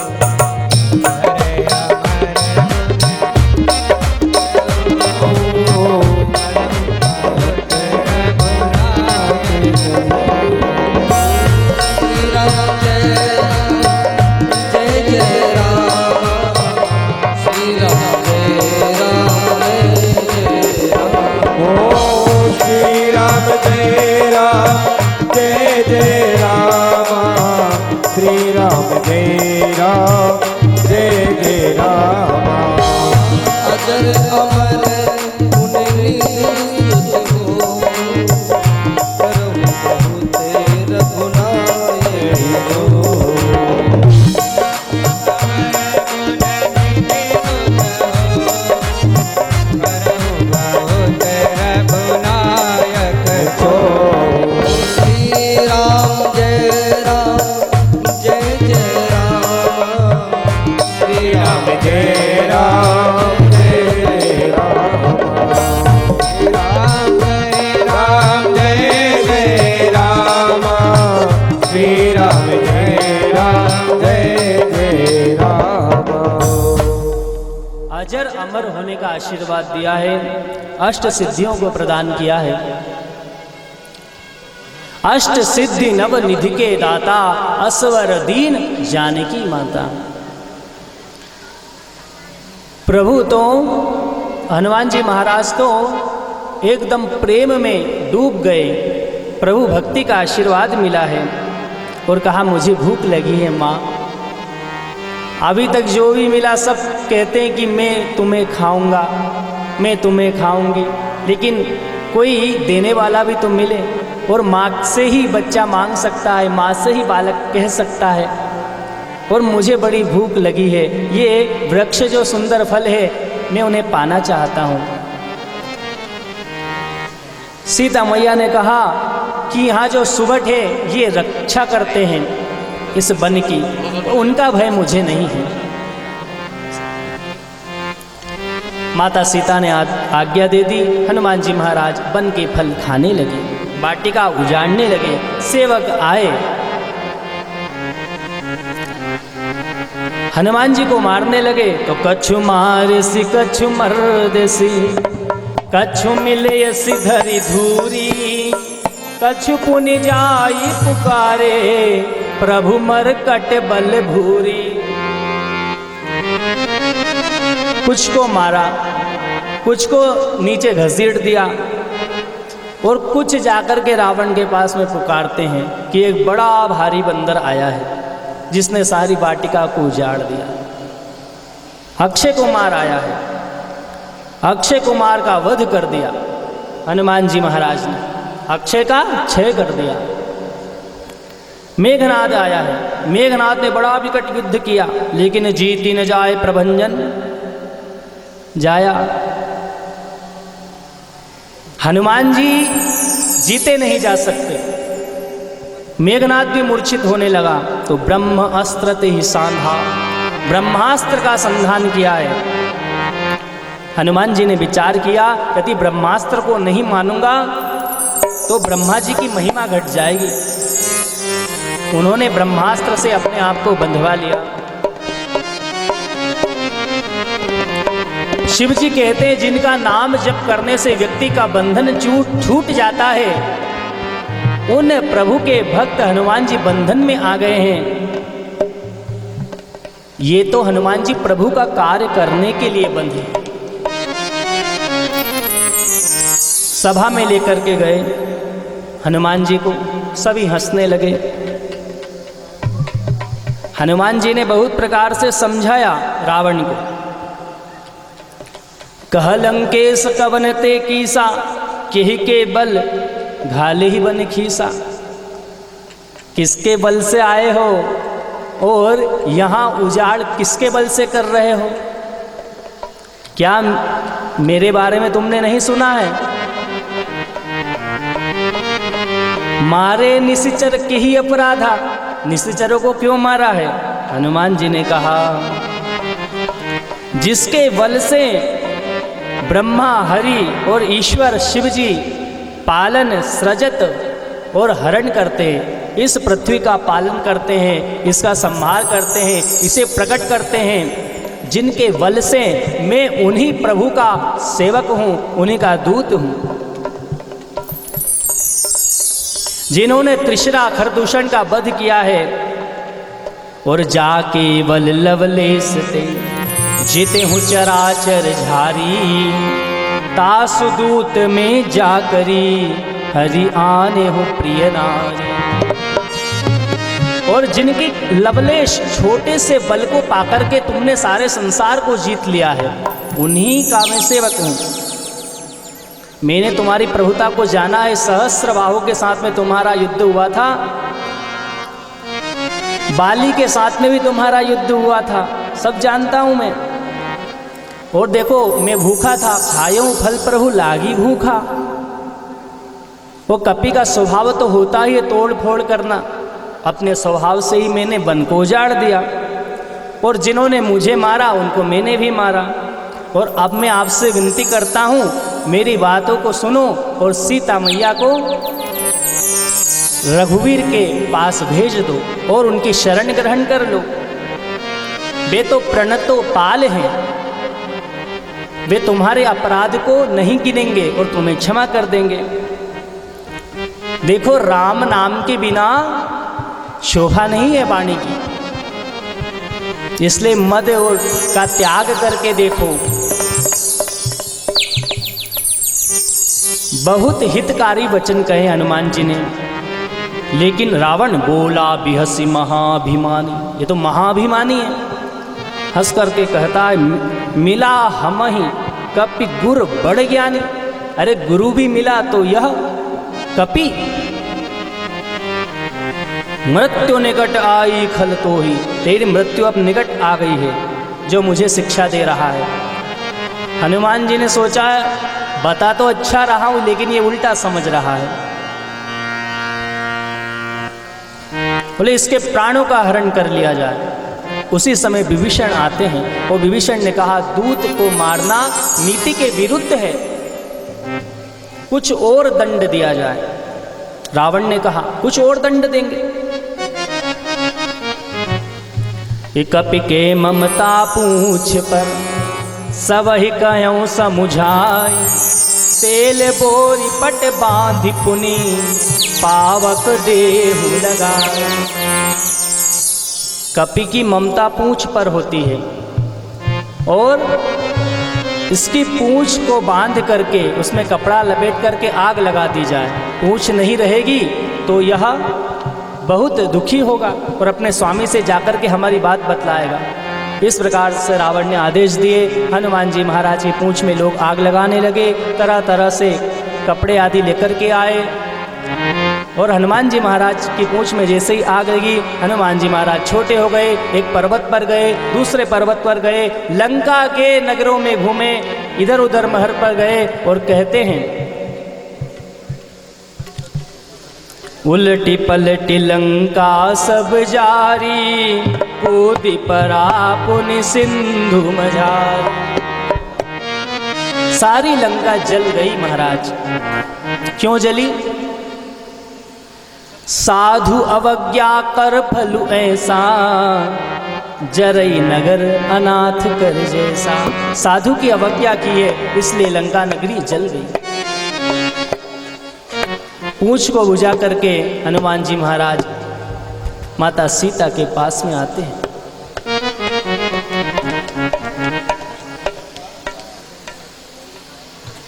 अजर अमर होने का आशीर्वाद दिया है, अष्ट सिद्धियों को प्रदान किया है। अष्ट सिद्धि नव निधि के दाता, असवर दीन जानकी माता। प्रभु तो हनुमान जी महाराज तो एकदम प्रेम में डूब गए। प्रभु भक्ति का आशीर्वाद मिला है और कहा मुझे भूख लगी है माँ। अभी तक जो भी मिला सब कहते हैं कि मैं तुम्हें खाऊंगा, मैं तुम्हें खाऊंगी, लेकिन कोई देने वाला भी तो मिले। और माँ से ही बच्चा मांग सकता है, माँ से ही बालक कह सकता है। और मुझे बड़ी भूख लगी है, ये वृक्ष जो सुंदर फल है मैं उन्हें पाना चाहता हूँ। सीता मैया ने कहा कि यहाँ जो सुबट है ये रक्षा करते हैं इस वन की, तो उनका भय मुझे नहीं है। माता सीता ने आज्ञा दे दी। हनुमान जी महाराज वन के फल खाने लगे, वाटिका उजाड़ने लगे। सेवक आए, हनुमान जी को मारने लगे तो कछु मारसी कछु मर्दसी, कछु मिले धरी धूरी, कछु पुनि जाई पुकारे, प्रभु मरकट बल भूरी। कुछ को मारा, कुछ को नीचे घसीट दिया, और कुछ जाकर के रावण के पास में पुकारते हैं कि एक बड़ा भारी बंदर आया है जिसने सारी वाटिका को उजाड़ दिया। अक्षय कुमार आया है, अक्षय कुमार का वध कर दिया हनुमान जी महाराज ने, अक्षय का क्षय कर दिया। मेघनाद आया है, मेघनाद ने बड़ा विकट युद्ध किया, लेकिन जीती न जाए प्रभंजन जाया। हनुमान जी जीते नहीं जा सकते। मेघनाद भी मूर्छित होने लगा तो ब्रह्म अस्त्र ते ही सांधा, ब्रह्मास्त्र का संधान किया है। हनुमान जी ने विचार किया यदि ब्रह्मास्त्र को नहीं मानूंगा तो ब्रह्मा जी की महिमा घट जाएगी। उन्होंने ब्रह्मास्त्र से अपने आप को बंधवा लिया। शिव जी कहते हैं जिनका नाम जप करने से व्यक्ति का बंधन छूट जाता है, उन प्रभु के भक्त हनुमान जी बंधन में आ गए हैं। ये तो हनुमान जी प्रभु का कार्य करने के लिए बंधे। सभा में लेकर के गए हनुमान जी को, सभी हंसने लगे। हनुमान जी ने बहुत प्रकार से समझाया रावण को। कह लंकेश कवन ते कीसा, केहि के बल घाले ही बन खीसा। किसके बल से आए हो और यहाँ उजाड़ किसके बल से कर रहे हो? क्या मेरे बारे में तुमने नहीं सुना है? मारे निशिचर के ही अपराधा, निशिचरों को क्यों मारा है? हनुमान जी ने कहा जिसके बल से ब्रह्मा हरि और ईश्वर शिव जी पालन सृजत और हरण करते हैं, इस पृथ्वी का पालन करते हैं, इसका संहार करते हैं, इसे प्रकट करते हैं, जिनके बल से मैं उन्हीं प्रभु का सेवक हूँ, उन्हीं का दूत हूँ। जिन्होंने त्रिशरा खरदूषण का वध किया है और जाके बल लवलेश ते जीते हूँ चराचर झारी, तासु दूत में जाकरी हरि आने हो प्रिय नारी। और जिनकी लवलेश छोटे से बल को पाकर के तुमने सारे संसार को जीत लिया है, उन्हीं का मैं सेवक हूँ। मैंने तुम्हारी प्रभुता को जाना है। सहस्र बाहु के साथ में तुम्हारा युद्ध हुआ था, बाली के साथ में भी तुम्हारा युद्ध हुआ था, सब जानता हूँ मैं। और देखो मैं भूखा था, खायो फल प्रभु लागी भूखा। वो कपि का स्वभाव तो होता ही है तोड़ फोड़ करना, अपने स्वभाव से ही मैंने वन को उजाड़ दिया। और जिन्होंने मुझे मारा उनको मैंने भी मारा। और अब मैं आपसे विनती करता हूँ मेरी बातों को सुनो और सीता मैया को रघुवीर के पास भेज दो और उनकी शरण ग्रहण कर लो। वे तो प्रणतो पाल हैं, वे तुम्हारे अपराध को नहीं गिनेंगे और तुम्हें क्षमा कर देंगे। देखो राम नाम के बिना शोभा नहीं है वाणी की, इसलिए मद और का त्याग करके देखो। बहुत हितकारी वचन कहे हनुमान जी ने, लेकिन रावण बोला बिहसी महाभिमानी, ये तो महाभिमानी है। हंस करके कहता है मिला हम ही कपि गुर बड़ ज्ञानी। अरे गुरु भी मिला तो यह कपि। मृत्यु निकट आई खल तो ही, तेरी मृत्यु अब निकट आ गई है जो मुझे शिक्षा दे रहा है। हनुमान जी ने सोचा बता तो अच्छा रहा हूं, लेकिन ये उल्टा समझ रहा है। बोले इसके प्राणों का हरण कर लिया जाए। उसी समय विभीषण आते हैं और विभीषण ने कहा दूत को मारना नीति के विरुद्ध है, कुछ और दंड दिया जाए। रावण ने कहा कुछ और दंड देंगे। कपि के ममता पूछ पर सब ही कहूँ समुझाई, तेल बोरी पट बांधि पुनि पावक देहु लगाए। कपि की ममता पूंछ पर होती है और इसकी पूंछ को बांध करके उसमें कपड़ा लपेट करके आग लगा दी जाए। पूंछ नहीं रहेगी तो यह बहुत दुखी होगा और अपने स्वामी से जाकर के हमारी बात बतलाएगा। इस प्रकार से रावण ने आदेश दिए। हनुमान जी महाराज की पूंछ में लोग आग लगाने लगे, तरह तरह से कपड़े आदि लेकर के आए और हनुमान जी महाराज की पूंछ में जैसे ही आग लगी, हनुमान जी महाराज छोटे हो गए। एक पर्वत पर गए, दूसरे पर्वत पर गए, लंका के नगरों में घूमे, इधर उधर महल पर गए और कहते हैं उलटी पलटी लंका सब जारी, कूदी परा पुनि सिंधु मझारी। सारी लंका जल गई महाराज। क्यों जली? साधु अवज्ञा कर फलु ऐसा, जरई नगर अनाथ कर जैसा। साधु की अवज्ञा की है इसलिए लंका नगरी जल गई। पूंछ को बुझा करके हनुमान जी महाराज माता सीता के पास में आते हैं।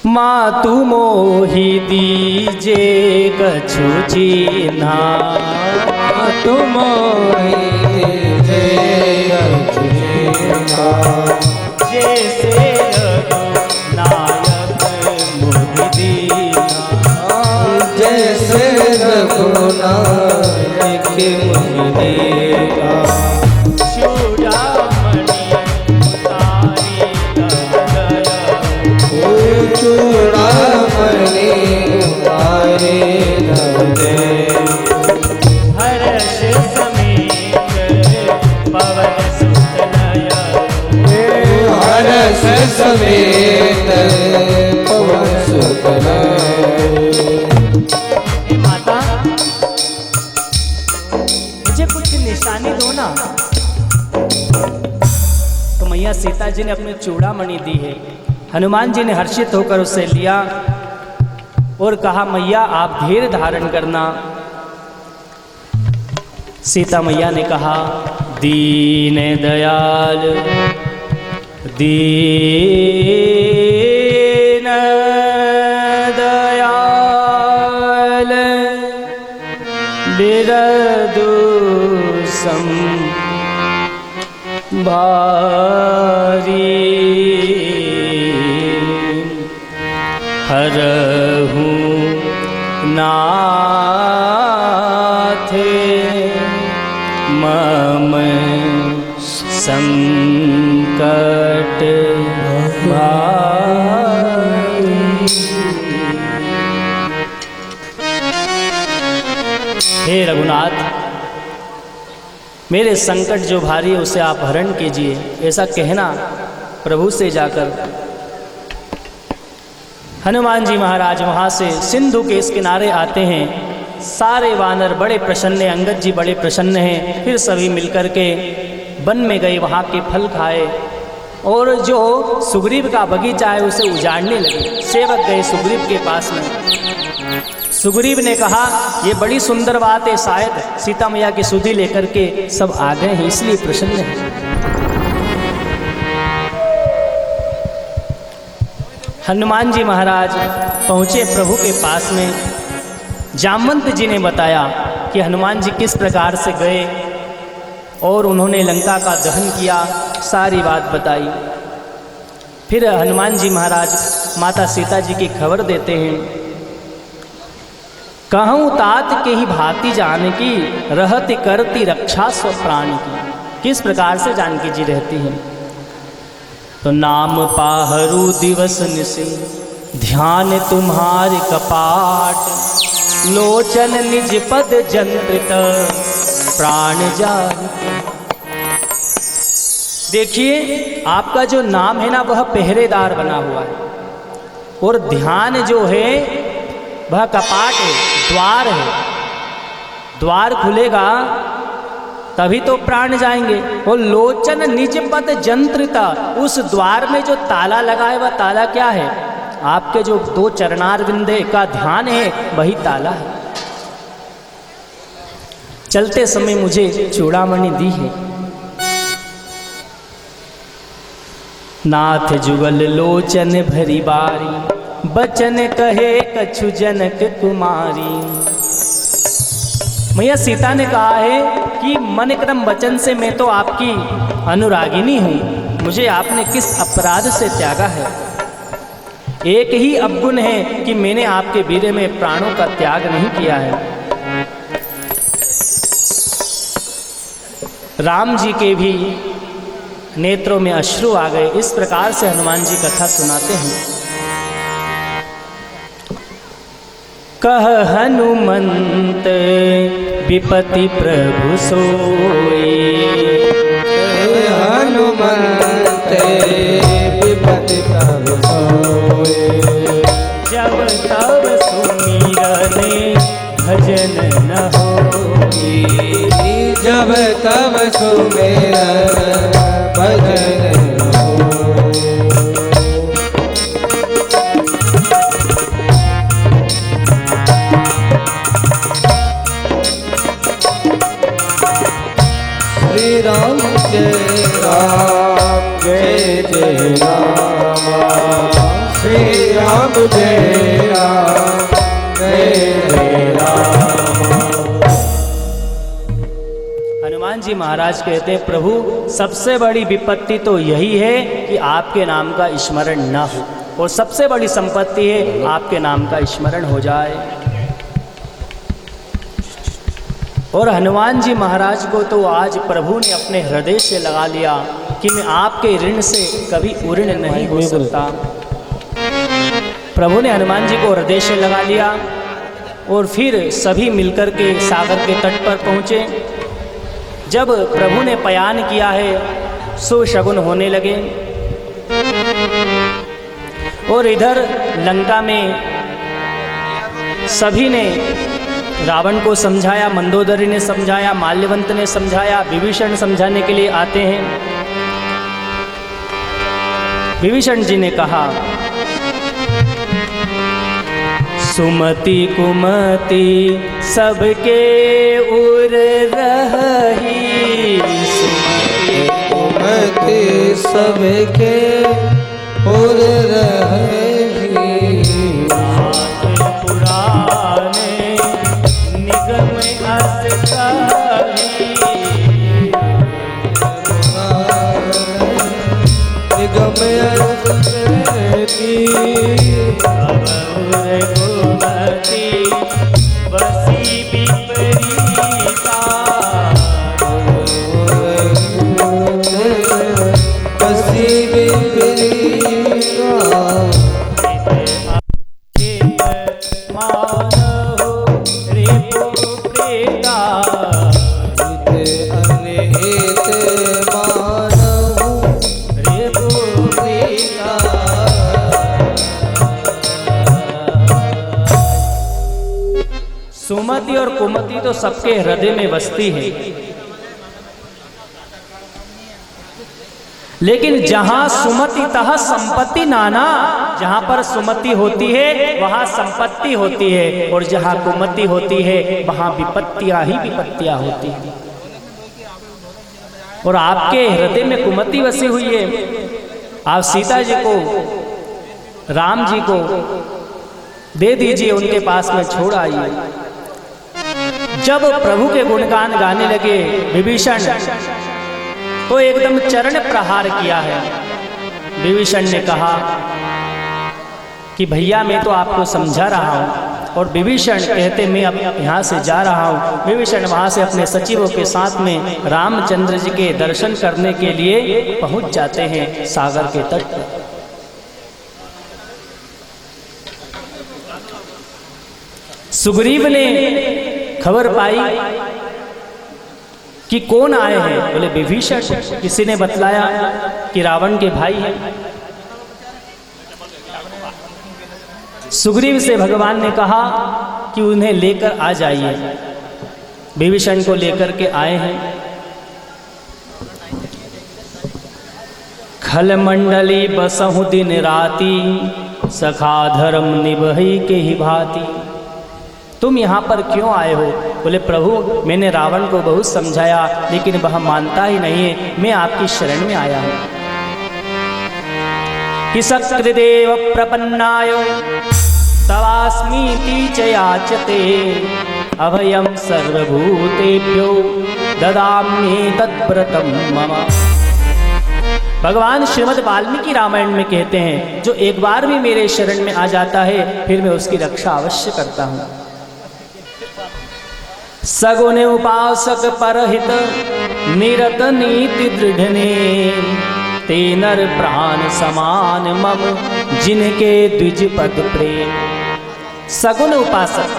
मातु मोहि दीजे कछु चीन्हा, मातु मोहि दीजे कछु चीन्हा। जैसे नायक मोहि दीना, जैसे रघुनायक मोहि दीना। चूड़ामणि तारी कर गया, चूड़ामणि तारे नंदे। हर्ष समेत पवन सुत नयन, हर्ष समेत पवन सुत नयन। माता मुझे कुछ निशानी दो ना। तो मैया सीता जी ने अपनी चूड़ामणि दी है। हनुमान जी ने हर्षित होकर उसे लिया और कहा मैया आप धीर धारण करना। सीता मैया ने कहा दीन दयाल दीन दयाल बिरदु संभारी, हरहु नाथ मम संकट भारी। हे रघुनाथ मेरे संकट जो भारी है उसे आप हरण कीजिए, ऐसा कहना प्रभु से जाकर। हनुमान जी महाराज वहाँ से सिंधु के इस किनारे आते हैं। सारे वानर बड़े प्रसन्न हैं, अंगद जी बड़े प्रसन्न हैं। फिर सभी मिलकर के वन में गए, वहाँ के फल खाए और जो सुग्रीव का बगीचा है उसे उजाड़ने लगे। सेवक गए सुग्रीव के पास में। सुग्रीव ने कहा ये बड़ी सुंदर बात है, शायद सीता मैया की सुधि लेकर के सब आ गए हैं इसलिए प्रसन्न है। हनुमान जी महाराज पहुँचे प्रभु के पास में। जामवंत जी ने बताया कि हनुमान जी किस प्रकार से गए और उन्होंने लंका का दहन किया, सारी बात बताई। फिर हनुमान जी महाराज माता सीता जी की खबर देते हैं। कहूँ तात के ही भांति जान की, रहती करती रक्षा स्व प्राण की। किस प्रकार से जानकी जी रहती हैं? तो नाम पाहरू दिवस निशि, ध्यान तुम्हारे कपाट, लोचन निज पद जंत्रित, प्राण जान। देखिए आपका जो नाम है ना वह पहरेदार बना हुआ है, और ध्यान जो है वह कपाट है, द्वार है। द्वार खुलेगा तभी तो प्राण जाएंगे। और लोचन निज पद जंत्रिता, उस द्वार में जो ताला लगा है वह ताला क्या है? आपके जो 2 चरणारविंदे का ध्यान है वही ताला है। चलते समय मुझे चूड़ामणि दी है। नाथ जुगल लोचन भरी बारी, बचन कहे कछु जनक कुमारी। मैया सीता ने कहा है कि मन क्रम वचन से मैं तो आपकी अनुरागिनी हूँ, मुझे आपने किस अपराध से त्यागा है? एक ही अवगुण है कि मैंने आपके वीर्य में प्राणों का त्याग नहीं किया है। राम जी के भी नेत्रों में अश्रु आ गए। इस प्रकार से हनुमान जी कथा सुनाते हैं। कह हनुमंत विपति प्रभु सोई, हनुमंत विपति प्रभु सोई। जब तब सुमिरने भजन न होई, जब तब सुमिरन भजन न होई। श्री राम जय राम जय जय राम, श्री राम जय राम जय जय राम। हनुमान जी महाराज कहते हैं प्रभु सबसे बड़ी विपत्ति तो यही है कि आपके नाम का स्मरण न हो, और सबसे बड़ी संपत्ति है आपके नाम का स्मरण हो जाए। और हनुमान जी महाराज को तो आज प्रभु ने अपने हृदय से लगा लिया कि मैं आपके ऋण से कभी उऋण नहीं हो सकता। प्रभु ने हनुमान जी को हृदय से लगा लिया और फिर सभी मिलकर के सागर के तट पर पहुँचे। जब प्रभु ने पयान किया है सुशगुन होने लगे, और इधर लंका में सभी ने रावण को समझाया, मंदोदरी ने समझाया, माल्यवंत ने समझाया, विभीषण समझाने के लिए आते हैं। विभीषण जी ने कहा सुमति कुमति सबके उर रही, सुमति कुमति सबके उर रही। पुराने निगम अस्थाई, निगम अस्थाई। बसी विपरीता, बसी विपरीता। मानव रिपु प्रेता, अनहित मानव रिपु प्रेता। सुमति और कुमति तो सबके हृदय में बसती है, लेकिन जहां सुमति तह संपत्ति नाना, जहां पर सुमति होती है वहां संपत्ति होती है, और जहां कुमति होती है वहां विपत्तियां ही विपत्तियां होती हैं। और आपके हृदय में कुमति बसी हुई है। आप सीता जी को राम जी को दे दीजिए, उनके पास में छोड़ आइए। जब प्रभु के गुणगान गाने लगे विभीषण, तो एकदम चरण प्रहार किया है। विभीषण ने कहा कि भैया मैं तो आपको समझा रहा हूँ, और विभीषण कहते मैं अब यहाँ से जा रहा हूँ। विभीषण वहाँ से अपने सचिवों के साथ में रामचंद्र जी के दर्शन करने के लिए पहुँच जाते हैं सागर के तट पर। सुग्रीव ने खबर पाई कि कौन आए हैं, बोले विभीषण। किसी ने बतलाया कि रावण के भाई हैं। सुग्रीव से भगवान ने कहा कि उन्हें लेकर आ जाइए। विभीषण को लेकर के आए हैं। खल मंडली बसहु दिन राती, सखा धर्म निभई के ही भांति। तुम यहाँ पर क्यों आए हो? बोले प्रभु मैंने रावण को बहुत समझाया, लेकिन वह मानता ही नहीं है, मैं आपकी शरण में आया हूँ। कि सकृदेव प्रपन्नाय तवास्मीति च याचते, अभयं सर्वभूतेभ्यो ददाम्ये तत्प्रतं मम। भगवान श्रीमद् वाल्मीकि रामायण में कहते हैं, जो एक बार भी मेरे शरण में आ जाता है फिर मैं उसकी रक्षा अवश्य करता हूँ। सगुन उपासक परहित निरत नीति दृढ़ने, ते नर प्राण समान मम जिनके द्विज पद प्रेम। सगुन उपासक,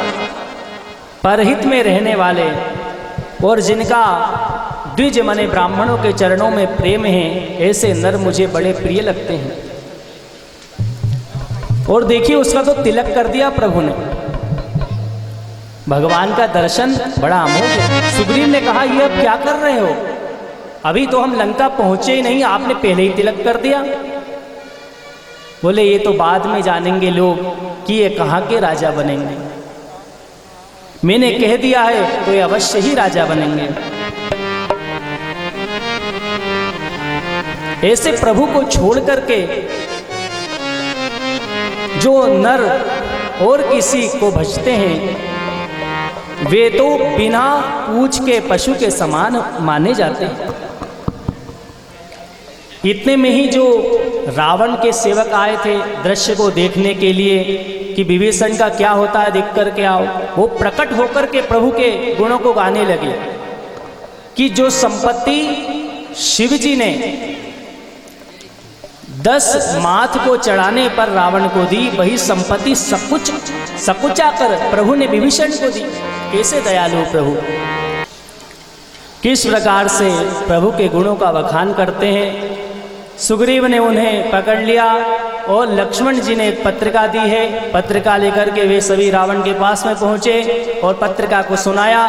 परहित में रहने वाले, और जिनका द्विज माने ब्राह्मणों के चरणों में प्रेम है, ऐसे नर मुझे बड़े प्रिय लगते हैं। और देखिए उसका तो तिलक कर दिया प्रभु ने। भगवान का दर्शन बड़ा अमोघ है। सुग्रीव ने कहा ये अब क्या कर रहे हो? अभी तो हम लंका पहुंचे ही नहीं, आपने पहले ही तिलक कर दिया। बोले ये तो बाद में जानेंगे लोग कि ये कहाँ के राजा बनेंगे। मैंने कह दिया है तो ये अवश्य ही राजा बनेंगे। ऐसे प्रभु को छोड़ करके जो नर और किसी को भजते हैं, वे तो बिना पूछ के पशु के समान माने जाते हैं। इतने में ही जो रावण के सेवक आए थे दृश्य को देखने के लिए कि विभीषण का क्या होता है देख करके आओ, वो प्रकट होकर के प्रभु के गुणों को गाने लगे कि जो संपत्ति शिव जी ने 10 माथ को चढ़ाने पर रावण को दी, वही संपत्ति सकुचा कर प्रभु ने विभीषण को दी। कैसे दयालु प्रभु, किस प्रकार से प्रभु के गुणों का बखान करते हैं। सुग्रीव ने उन्हें पकड़ लिया और लक्ष्मण जी ने एक पत्रिका दी है। पत्रिका लेकर के वे सभी रावण के पास में पहुँचे और पत्रिका को सुनाया